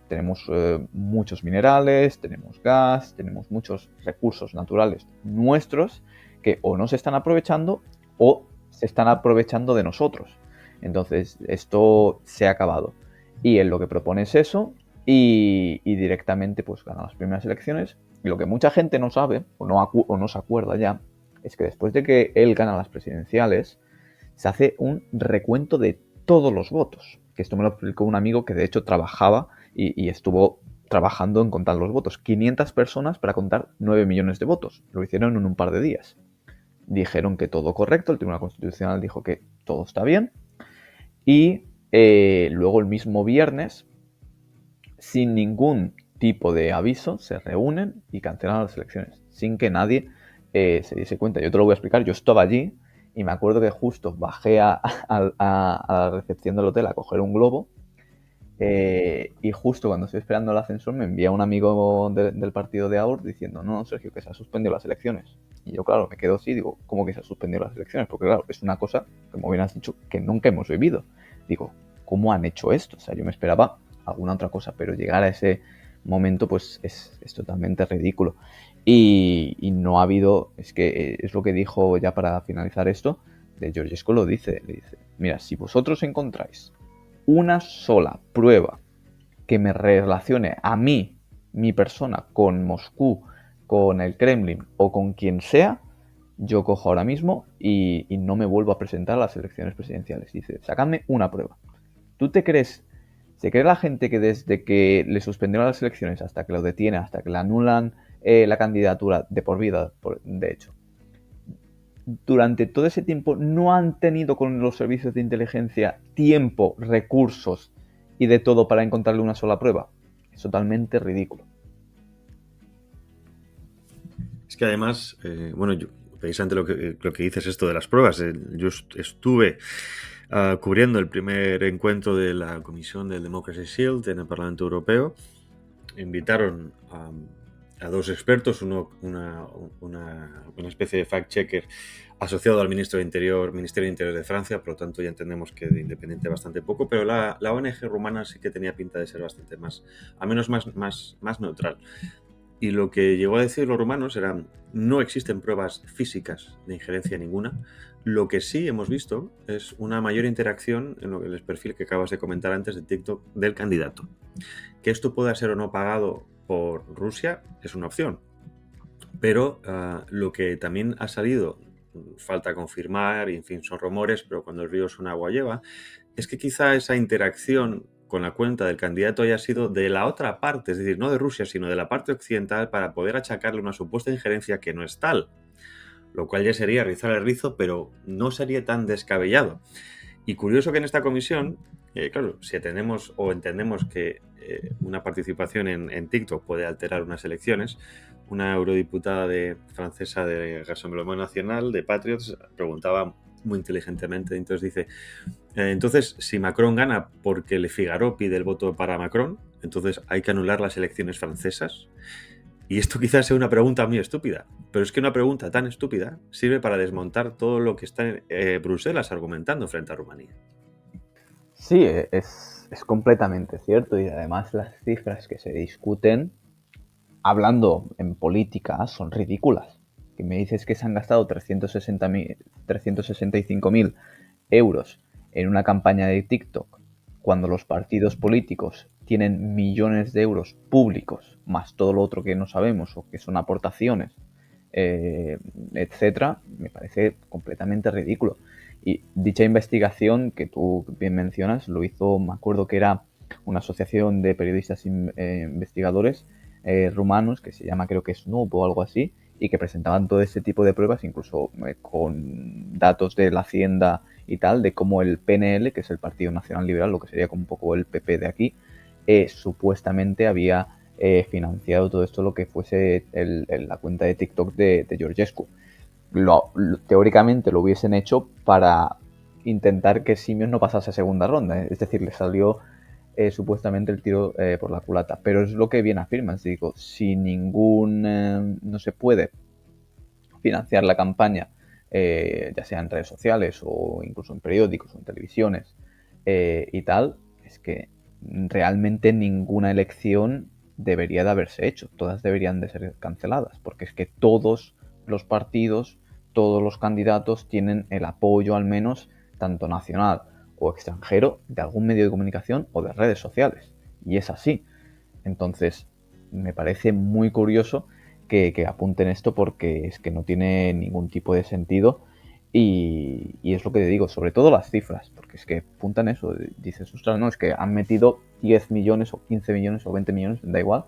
tenemos muchos minerales, tenemos gas, tenemos muchos recursos naturales nuestros que o no se están aprovechando o se están aprovechando de nosotros. Entonces, esto se ha acabado. Y él lo que propone es eso, y directamente pues gana las primeras elecciones. Y lo que mucha gente no sabe, o no se acuerda ya, es que después de que él gana las presidenciales, se hace un recuento de todos los votos. Que esto me lo explicó un amigo que de hecho trabajaba y estuvo trabajando en contar los votos. 500 personas para contar 9 millones de votos. Lo hicieron en un par de días. Dijeron que todo correcto, el Tribunal Constitucional dijo que todo está bien. Y luego el mismo viernes, sin ningún tipo de aviso, se reúnen y cancelan las elecciones, sin que nadie se diese cuenta. Yo te lo voy a explicar, yo estaba allí y me acuerdo que justo bajé a la recepción del hotel a coger un globo y justo cuando estoy esperando el ascensor me envía un amigo del partido de AUR diciendo, no, Sergio, que se han suspendido las elecciones. Y yo, claro, me quedo así, digo, ¿cómo que se han suspendido las elecciones? Porque claro, es una cosa, como bien has dicho, que nunca hemos vivido. Digo, ¿cómo han hecho esto? O sea, yo me esperaba alguna otra cosa, pero llegar a ese momento pues es totalmente ridículo. Y no ha habido, es que es lo que dijo ya para finalizar esto, de Georgescu le dice, mira, si vosotros encontráis una sola prueba que me relacione a mí, mi persona, con Moscú, con el Kremlin o con quien sea, yo cojo ahora mismo y no me vuelvo a presentar a las elecciones presidenciales. Dice, sacadme una prueba. ¿Tú te crees? ¿Se cree la gente que desde que le suspendieron las elecciones hasta que lo detiene, hasta que le anulan la candidatura de por vida, de hecho, durante todo ese tiempo no han tenido con los servicios de inteligencia tiempo, recursos y de todo para encontrarle una sola prueba? Es totalmente ridículo. Es que además, bueno, yo, precisamente lo que dices esto de las pruebas, yo estuve cubriendo el primer encuentro de la Comisión del Democracy Shield en el Parlamento Europeo. Invitaron a dos expertos, una especie de fact-checker asociado al Ministerio de Interior de Francia, por lo tanto ya entendemos que de independiente bastante poco, pero la ONG rumana sí que tenía pinta de ser bastante más, al menos más neutral. Y lo que llegó a decir los rumanos era, no existen pruebas físicas de injerencia ninguna. Lo que sí hemos visto es una mayor interacción en el perfil que acabas de comentar antes de TikTok del candidato. Que esto pueda ser o no pagado por Rusia es una opción. Pero lo que también ha salido, falta confirmar, y en fin, son rumores, pero cuando el río suena agua lleva, es que quizá esa interacción con la cuenta del candidato haya sido de la otra parte, es decir, no de Rusia, sino de la parte occidental, para poder achacarle una supuesta injerencia que no es tal. Lo cual ya sería rizar el rizo, pero no sería tan descabellado. Y curioso que en esta comisión, claro, si atendemos o entendemos que una participación en TikTok puede alterar unas elecciones, una eurodiputada francesa de Rassemblement National, de Patriots, preguntaba muy inteligentemente, entonces dice, entonces si Macron gana porque Le Figaro pide el voto para Macron, entonces hay que anular las elecciones francesas. Y esto quizás sea una pregunta muy estúpida, pero es que una pregunta tan estúpida sirve para desmontar todo lo que está Bruselas argumentando frente a Rumanía. Sí, es completamente cierto, y además las cifras que se discuten, hablando en política, son ridículas. Que me dices que se han gastado 365.000 euros en una campaña de TikTok, cuando los partidos políticos tienen millones de euros públicos, más todo lo otro que no sabemos o que son aportaciones, etcétera, me parece completamente ridículo. Y dicha investigación que tú bien mencionas lo hizo, me acuerdo que era una asociación de periodistas investigadores rumanos que se llama, creo que Snoop o algo así, y que presentaban todo ese tipo de pruebas, incluso con datos de la Hacienda y tal, de cómo el PNL, que es el Partido Nacional Liberal, lo que sería como un poco el PP de aquí, supuestamente había financiado todo esto, lo que fuese la cuenta de TikTok de Georgescu. Teóricamente lo hubiesen hecho para intentar que Simios no pasase a segunda ronda, es decir, le salió supuestamente el tiro por la culata, pero es lo que bien afirmas, digo, si no se puede financiar la campaña, ya sea en redes sociales o incluso en periódicos o en televisiones y tal, es que realmente ninguna elección debería de haberse hecho, todas deberían de ser canceladas, porque es que todos los partidos, todos los candidatos tienen el apoyo al menos tanto nacional o extranjero de algún medio de comunicación o de redes sociales, y es así. Entonces me parece muy curioso que apunten esto, porque es que no tiene ningún tipo de sentido, y es lo que te digo, sobre todo las cifras, porque es que apuntan eso, dices, ostras, no, es que han metido 10 millones o 15 millones o 20 millones, da igual,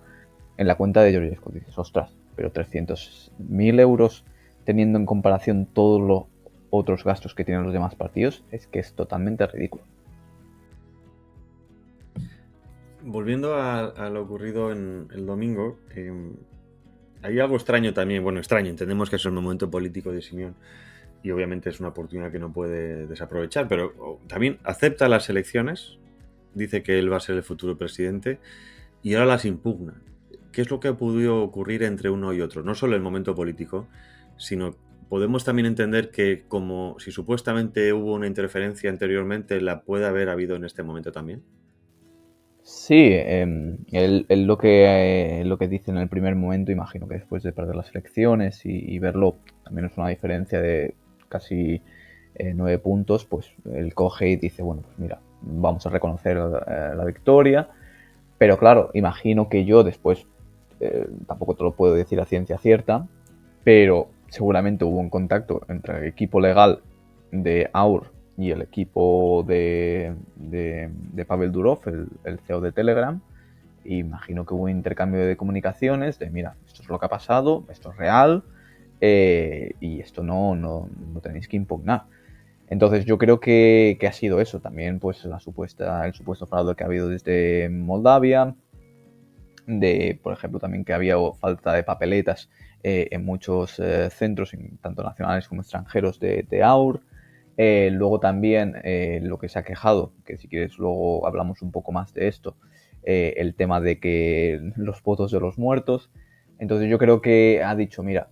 en la cuenta de Georgescu, dices, ostras, pero 300.000 euros teniendo en comparación todos los otros gastos que tienen los demás partidos, es que es totalmente ridículo. Volviendo a lo ocurrido en el domingo, hay algo extraño también, bueno, extraño, entendemos que es el momento político de Simeón y obviamente es una oportunidad que no puede desaprovechar, pero también acepta las elecciones, dice que él va a ser el futuro presidente y ahora las impugna. ¿Qué es lo que ha podido ocurrir entre uno y otro? No solo el momento político, sino podemos también entender que como si supuestamente hubo una interferencia anteriormente, la puede haber habido en este momento también. Sí, él lo que dice en el primer momento, imagino que después de perder las elecciones y verlo, también es una diferencia de casi 9 puntos, pues él coge y dice, bueno, pues mira, vamos a reconocer la victoria, pero claro, imagino que yo después, tampoco te lo puedo decir a ciencia cierta, pero seguramente hubo un contacto entre el equipo legal de Aur y el equipo de Pavel Durov, el CEO de Telegram. Y imagino que hubo un intercambio de comunicaciones de, mira, esto es lo que ha pasado, esto es real, y esto no tenéis que impugnar. Entonces yo creo que ha sido eso. También pues el supuesto fraude que ha habido desde Moldavia, por ejemplo, también que había falta de papeletas en muchos centros, tanto nacionales como extranjeros, de Aur. Luego también lo que se ha quejado, que si quieres luego hablamos un poco más de esto, el tema de que los votos de los muertos. Entonces yo creo que ha dicho, mira,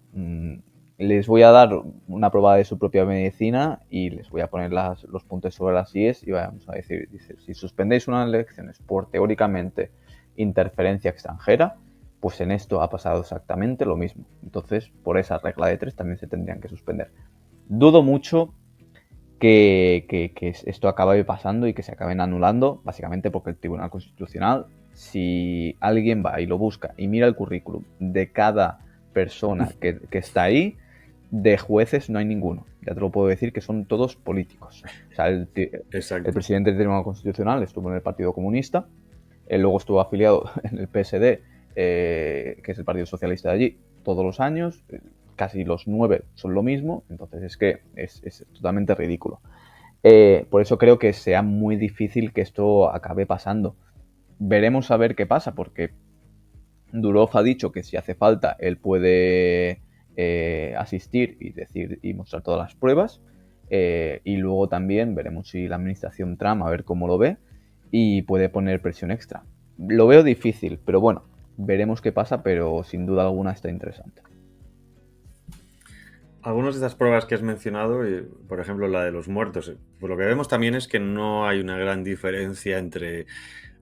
les voy a dar una prueba de su propia medicina y les voy a poner los puntos sobre las IES y vamos a decir, dice, si suspendéis unas elecciones por teóricamente interferencia extranjera, pues en esto ha pasado exactamente lo mismo. Entonces, por esa regla de 3 también se tendrían que suspender. Dudo mucho que esto acabe pasando y que se acaben anulando, básicamente porque el Tribunal Constitucional, si alguien va y lo busca y mira el currículum de cada persona que está ahí, de jueces no hay ninguno. Ya te lo puedo decir, que son todos políticos. O sea, el presidente del Tribunal Constitucional estuvo en el Partido Comunista, él luego estuvo afiliado en el PSD, que es el Partido Socialista de allí, todos los años. Casi los 9 son lo mismo, entonces es que es totalmente ridículo. Por eso creo que sea muy difícil que esto acabe pasando. Veremos a ver qué pasa, porque Durov ha dicho que si hace falta él puede asistir y decir y mostrar todas las pruebas, y luego también veremos si la administración Trump, a ver cómo lo ve, y puede poner presión extra. Lo veo difícil, pero bueno, veremos qué pasa, pero sin duda alguna está interesante. Algunas de estas pruebas que has mencionado, por ejemplo la de los muertos, pues lo que vemos también es que no hay una gran diferencia entre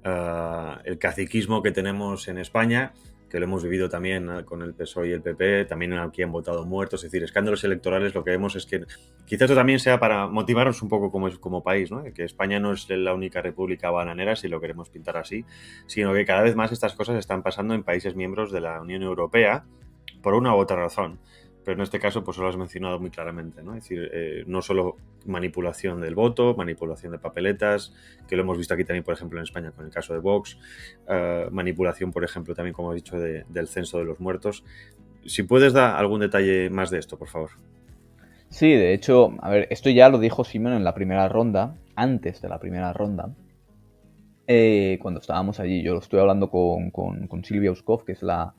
el caciquismo que tenemos en España, que lo hemos vivido también con el PSOE y el PP, también aquí han votado muertos, es decir, escándalos electorales. Lo que vemos es que quizás esto también sea para motivarnos un poco como país, ¿no? Que España no es la única república bananera, si lo queremos pintar así, sino que cada vez más estas cosas están pasando en países miembros de la Unión Europea por una u otra razón. Pero en este caso, pues lo has mencionado muy claramente, ¿no? Es decir, no solo manipulación del voto, manipulación de papeletas, que lo hemos visto aquí también, por ejemplo, en España con el caso de Vox, manipulación, por ejemplo, también, como he dicho, del censo de los muertos. Si puedes dar algún detalle más de esto, por favor. Sí, de hecho, a ver, esto ya lo dijo Simón en la primera ronda, antes de la primera ronda, cuando estábamos allí. Yo lo estuve hablando con Silvia Uskov, que es la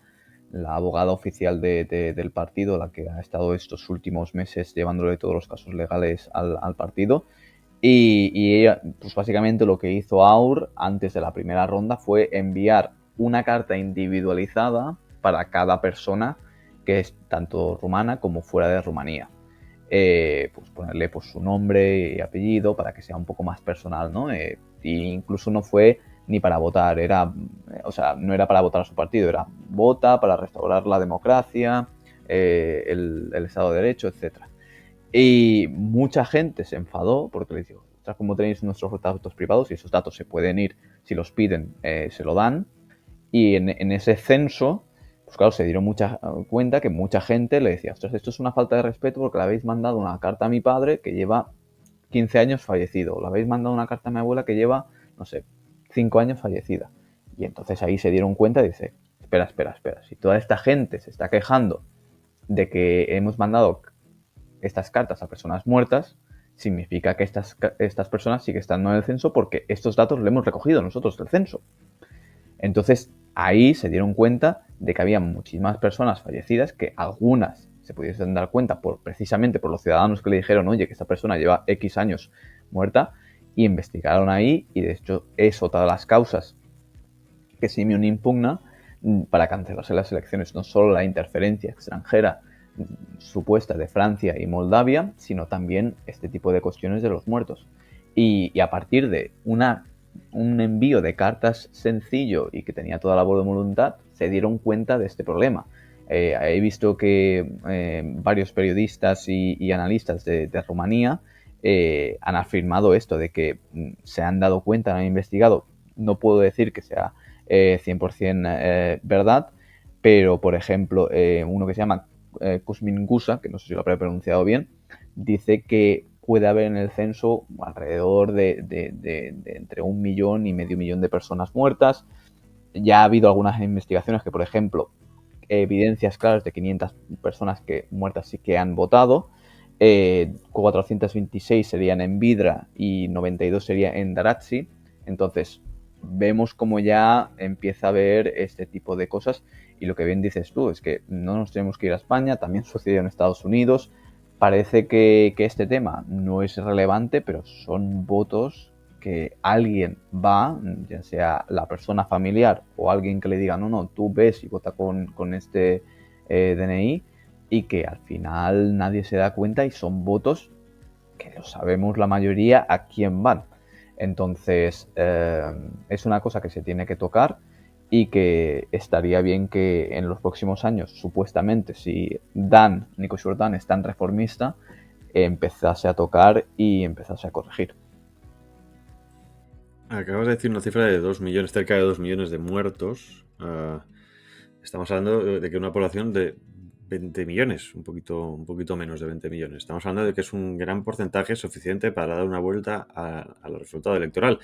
abogada oficial del partido, la que ha estado estos últimos meses llevándole todos los casos legales al partido. Y ella, pues básicamente lo que hizo AUR antes de la primera ronda fue enviar una carta individualizada para cada persona que es tanto rumana como fuera de Rumanía. Pues ponerle pues su nombre y apellido para que sea un poco más personal, ¿no? E incluso no fue ni para votar, no era para votar a su partido, era vota para restaurar la democracia, el Estado de Derecho, etc. Y mucha gente se enfadó porque le dijo, ostras, ¿cómo tenéis nuestros datos privados? Y esos datos se pueden ir, si los piden, se lo dan. Y en ese censo, pues claro, se dieron cuenta que mucha gente le decía, ostras, esto es una falta de respeto porque le habéis mandado una carta a mi padre que lleva 15 años fallecido, o le habéis mandado una carta a mi abuela que lleva, no sé, 5 años fallecida. Y entonces ahí se dieron cuenta y dice, espera, si toda esta gente se está quejando de que hemos mandado estas cartas a personas muertas, significa que estas personas sí que están en el censo porque estos datos los hemos recogido nosotros del censo. Entonces ahí se dieron cuenta de que había muchísimas personas fallecidas, que algunas se pudiesen dar cuenta precisamente por los ciudadanos que le dijeron, oye, que esta persona lleva X años muerta, y investigaron ahí, y de hecho es otra de las causas que Simeón impugna para cancelarse las elecciones, no solo la interferencia extranjera supuesta de Francia y Moldavia, sino también este tipo de cuestiones de los muertos. Y a partir de un envío de cartas sencillo y que tenía toda la buena voluntad, se dieron cuenta de este problema. He visto que varios periodistas y analistas de Rumanía han afirmado esto, de que se han dado cuenta, han investigado. No puedo decir que sea 100% verdad, pero por ejemplo, uno que se llama Kuzmin Gusa, que no sé si lo habré pronunciado bien, dice que puede haber en el censo alrededor de entre 1 millón y medio millón de personas muertas. Ya ha habido algunas investigaciones que, por ejemplo, evidencias claras de 500 personas muertas sí que han votado. 426 serían en Vidra y 92 sería en Daratzi. Entonces, vemos como ya empieza a haber este tipo de cosas. Y lo que bien dices tú es que no nos tenemos que ir a España, también sucedió en Estados Unidos. Parece que este tema no es relevante, pero son votos que alguien va, ya sea la persona familiar o alguien que le diga, no, tú ves y vota con este DNI, y que al final nadie se da cuenta y son votos que lo sabemos la mayoría a quién van. Entonces, es una cosa que se tiene que tocar y que estaría bien que en los próximos años, supuestamente, si Nico Jourdan es tan reformista, empezase a tocar y empezase a corregir. Acabas de decir una cifra de 2 millones, cerca de 2 millones de muertos. Estamos hablando de que una población de 20 millones, un poquito menos de 20 millones. Estamos hablando de que es un gran porcentaje suficiente para dar una vuelta al resultado electoral.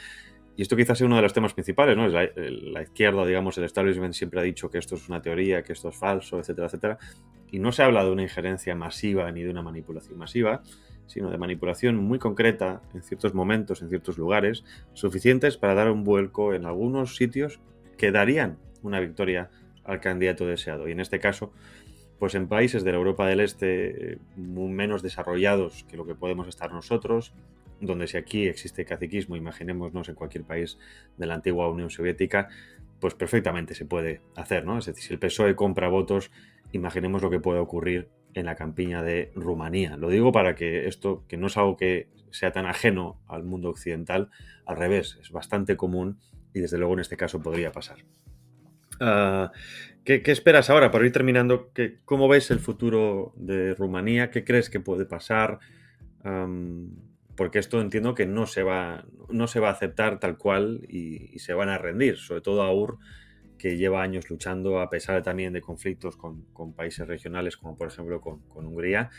Y esto quizás sea uno de los temas principales, ¿no? La izquierda, digamos, el establishment siempre ha dicho que esto es una teoría, que esto es falso, etcétera, etcétera. Y no se habla de una injerencia masiva ni de una manipulación masiva, sino de manipulación muy concreta en ciertos momentos, en ciertos lugares, suficientes para dar un vuelco en algunos sitios que darían una victoria al candidato deseado. Y en este caso, pues en países de la Europa del Este muy menos desarrollados que lo que podemos estar nosotros, donde si aquí existe caciquismo, imaginémonos en cualquier país de la antigua Unión Soviética, pues perfectamente se puede hacer, ¿no? Es decir, si el PSOE compra votos, imaginemos lo que puede ocurrir en la campiña de Rumanía. Lo digo para que esto, que no es algo que sea tan ajeno al mundo occidental, al revés, es bastante común y desde luego en este caso podría pasar. ¿Qué esperas ahora? Para ir terminando, ¿cómo ves el futuro de Rumanía? ¿Qué crees que puede pasar? Porque esto entiendo que no se va a aceptar tal cual y se van a rendir, sobre todo AUR, que lleva años luchando a pesar también de conflictos con países regionales como por ejemplo con Hungría,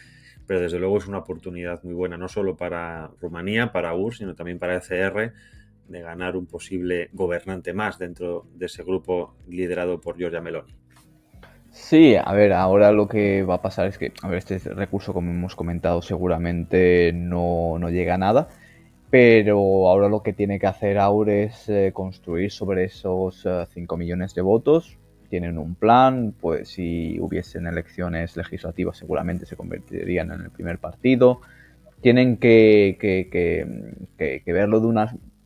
pero desde luego es una oportunidad muy buena no solo para Rumanía, para AUR, sino también para ECR, de ganar un posible gobernante más dentro de ese grupo liderado por Giorgia Meloni. Sí, a ver, ahora lo que va a pasar es que, a ver, este recurso, como hemos comentado, seguramente no llega a nada, pero ahora lo que tiene que hacer AUR es construir sobre esos 5 millones de votos. Tienen un plan, pues si hubiesen elecciones legislativas seguramente se convertirían en el primer partido. Tienen que verlo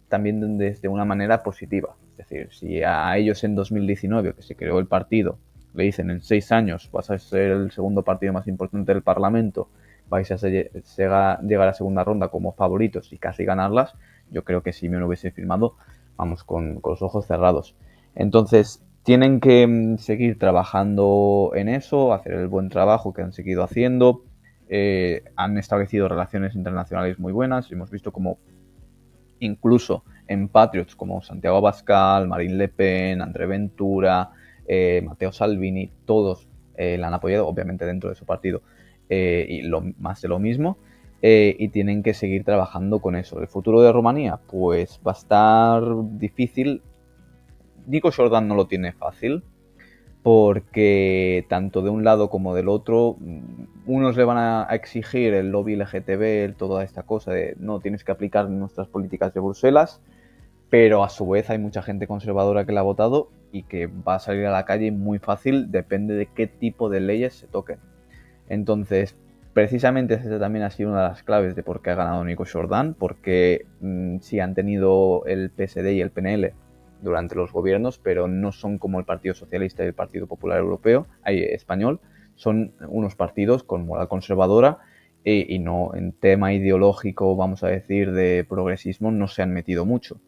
también desde una manera positiva. Es decir, si a ellos en 2019, que se creó el partido, le dicen en 6 años vas a ser el segundo partido más importante del Parlamento, vais a llegar a segunda ronda como favoritos y casi ganarlas, yo creo que si me lo hubiese firmado, vamos, con los ojos cerrados. Entonces, tienen que seguir trabajando en eso, hacer el buen trabajo que han seguido haciendo. Han establecido relaciones internacionales muy buenas. Hemos visto como incluso en Patriots como Santiago Abascal, Marine Le Pen, André Ventura, Matteo Salvini, todos la han apoyado, obviamente dentro de su partido, y más de lo mismo, y tienen que seguir trabajando con eso. El futuro de Rumanía, pues va a estar difícil. Nico Jordan no lo tiene fácil, porque tanto de un lado como del otro, unos le van a exigir el lobby LGTB, toda esta cosa de no, tienes que aplicar nuestras políticas de Bruselas, pero a su vez hay mucha gente conservadora que la ha votado y que va a salir a la calle muy fácil, depende de qué tipo de leyes se toquen. Entonces, precisamente esa también ha sido una de las claves de por qué ha ganado Nico Jordan, porque sí han tenido el PSD y el PNL durante los gobiernos, pero no son como el Partido Socialista y el Partido Popular Europeo, español, son unos partidos con moral conservadora y no en tema ideológico, vamos a decir, de progresismo, no se han metido mucho.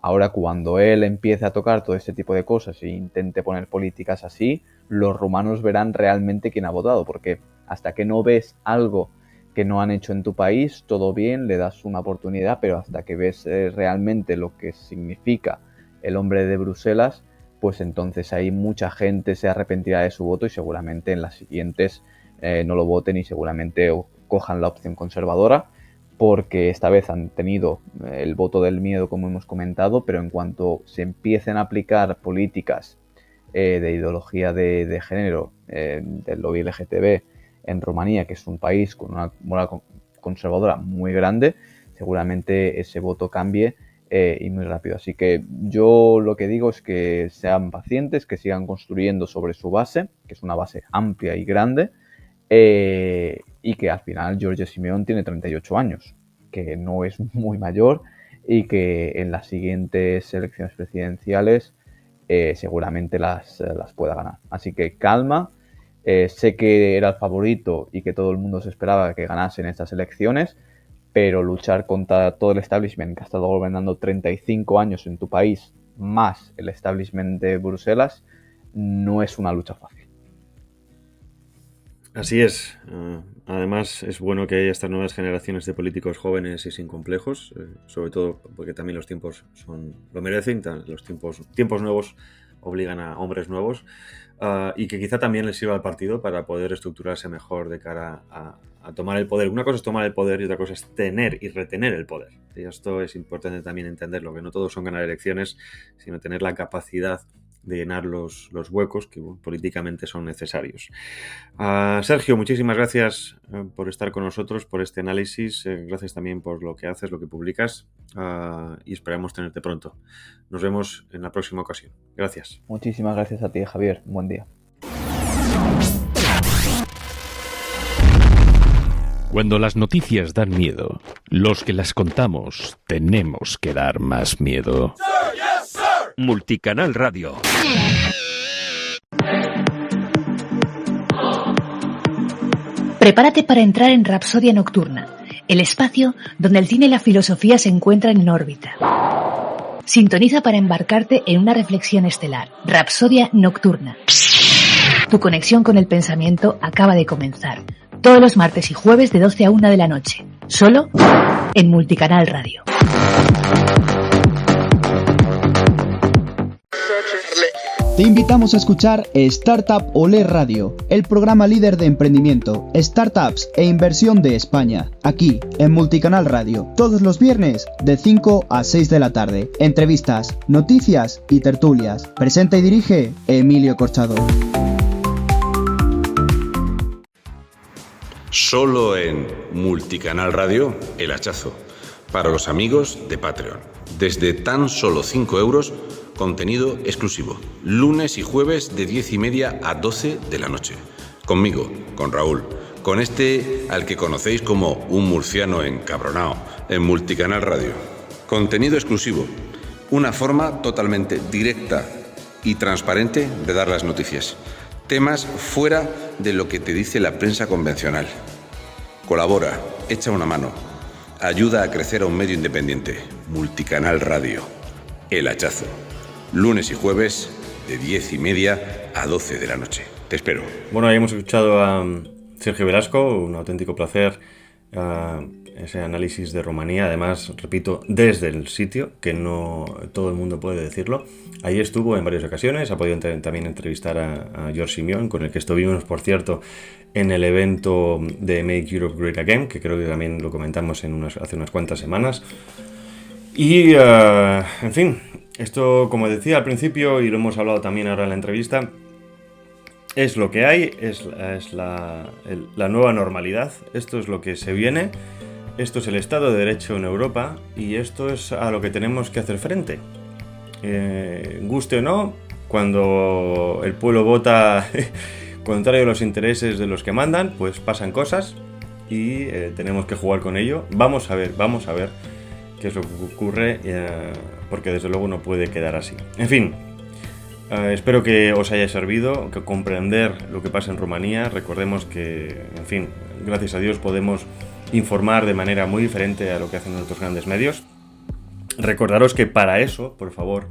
Ahora, cuando él empiece a tocar todo este tipo de cosas e intente poner políticas así, los rumanos verán realmente quién ha votado, porque hasta que no ves algo que no han hecho en tu país, todo bien, le das una oportunidad, pero hasta que ves realmente lo que significa el hombre de Bruselas, pues entonces ahí mucha gente se arrepentirá de su voto y seguramente en las siguientes no lo voten y seguramente cojan la opción conservadora, porque esta vez han tenido el voto del miedo, como hemos comentado, pero en cuanto se empiecen a aplicar políticas de ideología de género del lobby LGTB en Rumanía, que es un país con una moral conservadora muy grande, seguramente ese voto cambie y muy rápido. Así que yo lo que digo es que sean pacientes, que sigan construyendo sobre su base, que es una base amplia y grande, y que al final Giorgia Simeone tiene 38 años, que no es muy mayor y que en las siguientes elecciones presidenciales seguramente las pueda ganar. Así que calma, sé que era el favorito y que todo el mundo se esperaba que ganase en estas elecciones, pero luchar contra todo el establishment que ha estado gobernando 35 años en tu país, más el establishment de Bruselas, no es una lucha fácil. Así es. Además, es bueno que haya estas nuevas generaciones de políticos jóvenes y sin complejos, sobre todo porque también los tiempos lo merecen, los tiempos nuevos obligan a hombres nuevos, y que quizá también les sirva al partido para poder estructurarse mejor de cara a tomar el poder. Una cosa es tomar el poder y otra cosa es tener y retener el poder. Y esto es importante también entenderlo, que no todos son ganar elecciones, sino tener la capacidad de llenar los huecos que políticamente son necesarios. Sergio, muchísimas gracias por estar con nosotros, por este análisis. Gracias también por lo que haces, lo que publicas, y esperamos tenerte pronto. Nos vemos en la próxima ocasión. Gracias. Muchísimas gracias a ti, Javier. Buen día. Cuando las noticias dan miedo, los que las contamos tenemos que dar más miedo. Sir, yes, sir. Multicanal Radio. Prepárate para entrar en Rapsodia Nocturna, el espacio donde el cine y la filosofía se encuentran en órbita. Sintoniza para embarcarte en una reflexión estelar. Rapsodia Nocturna. Tu conexión con el pensamiento acaba de comenzar. Todos los martes y jueves de 12 a 1 de la noche. Solo en Multicanal Radio. Te invitamos a escuchar Startup Olé Radio, el programa líder de emprendimiento, startups e inversión de España, aquí en Multicanal Radio, todos los viernes de 5 a 6 de la tarde. Entrevistas, noticias y tertulias. Presenta y dirige Emilio Corchado. Solo en Multicanal Radio, El Hachazo, para los amigos de Patreon. Desde tan solo 5 euros, contenido exclusivo, lunes y jueves de 10:30 a 12 de la noche. Conmigo, con Raúl, con este al que conocéis como un murciano encabronao, en Multicanal Radio. Contenido exclusivo, una forma totalmente directa y transparente de dar las noticias. Temas fuera de lo que te dice la prensa convencional. Colabora, echa una mano, ayuda a crecer a un medio independiente. Multicanal Radio, El Hachazo. Lunes y jueves de 10:30 a 12 de la noche. Te espero. Bueno, ahí hemos escuchado a Sergio Velasco, un auténtico placer ese análisis de Rumanía, además, repito, desde el sitio, que no todo el mundo puede decirlo. Ahí estuvo en varias ocasiones, ha podido también entrevistar a George Simeón, con el que estuvimos, por cierto, en el evento de Make Europe Great Again, que creo que también lo comentamos hace unas cuantas semanas. Y, en fin, esto, como decía al principio, y lo hemos hablado también ahora en la entrevista, es lo que hay, es la nueva normalidad, esto es lo que se viene, esto es el Estado de Derecho en Europa y esto es a lo que tenemos que hacer frente. Guste o no, cuando el pueblo vota contrario a los intereses de los que mandan, pues pasan cosas y tenemos que jugar con ello. Vamos a ver qué es lo que ocurre, porque desde luego no puede quedar así. En fin, espero que os haya servido, que comprender lo que pasa en Rumanía. Recordemos que, en fin, gracias a Dios podemos informar de manera muy diferente a lo que hacen otros grandes medios. Recordaros que para eso, por favor,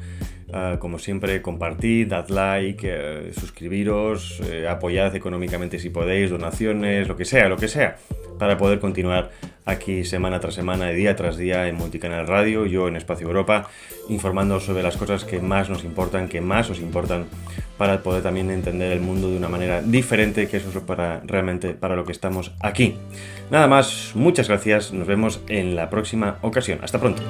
como siempre, compartid, dad like, suscribiros, apoyad económicamente si podéis, donaciones, lo que sea, para poder continuar aquí semana tras semana, día tras día en Multicanal Radio, yo en Espacio Europa, informando sobre las cosas que más nos importan, que más os importan, para poder también entender el mundo de una manera diferente, que eso es realmente para lo que estamos aquí. Nada más, muchas gracias, nos vemos en la próxima ocasión. Hasta pronto.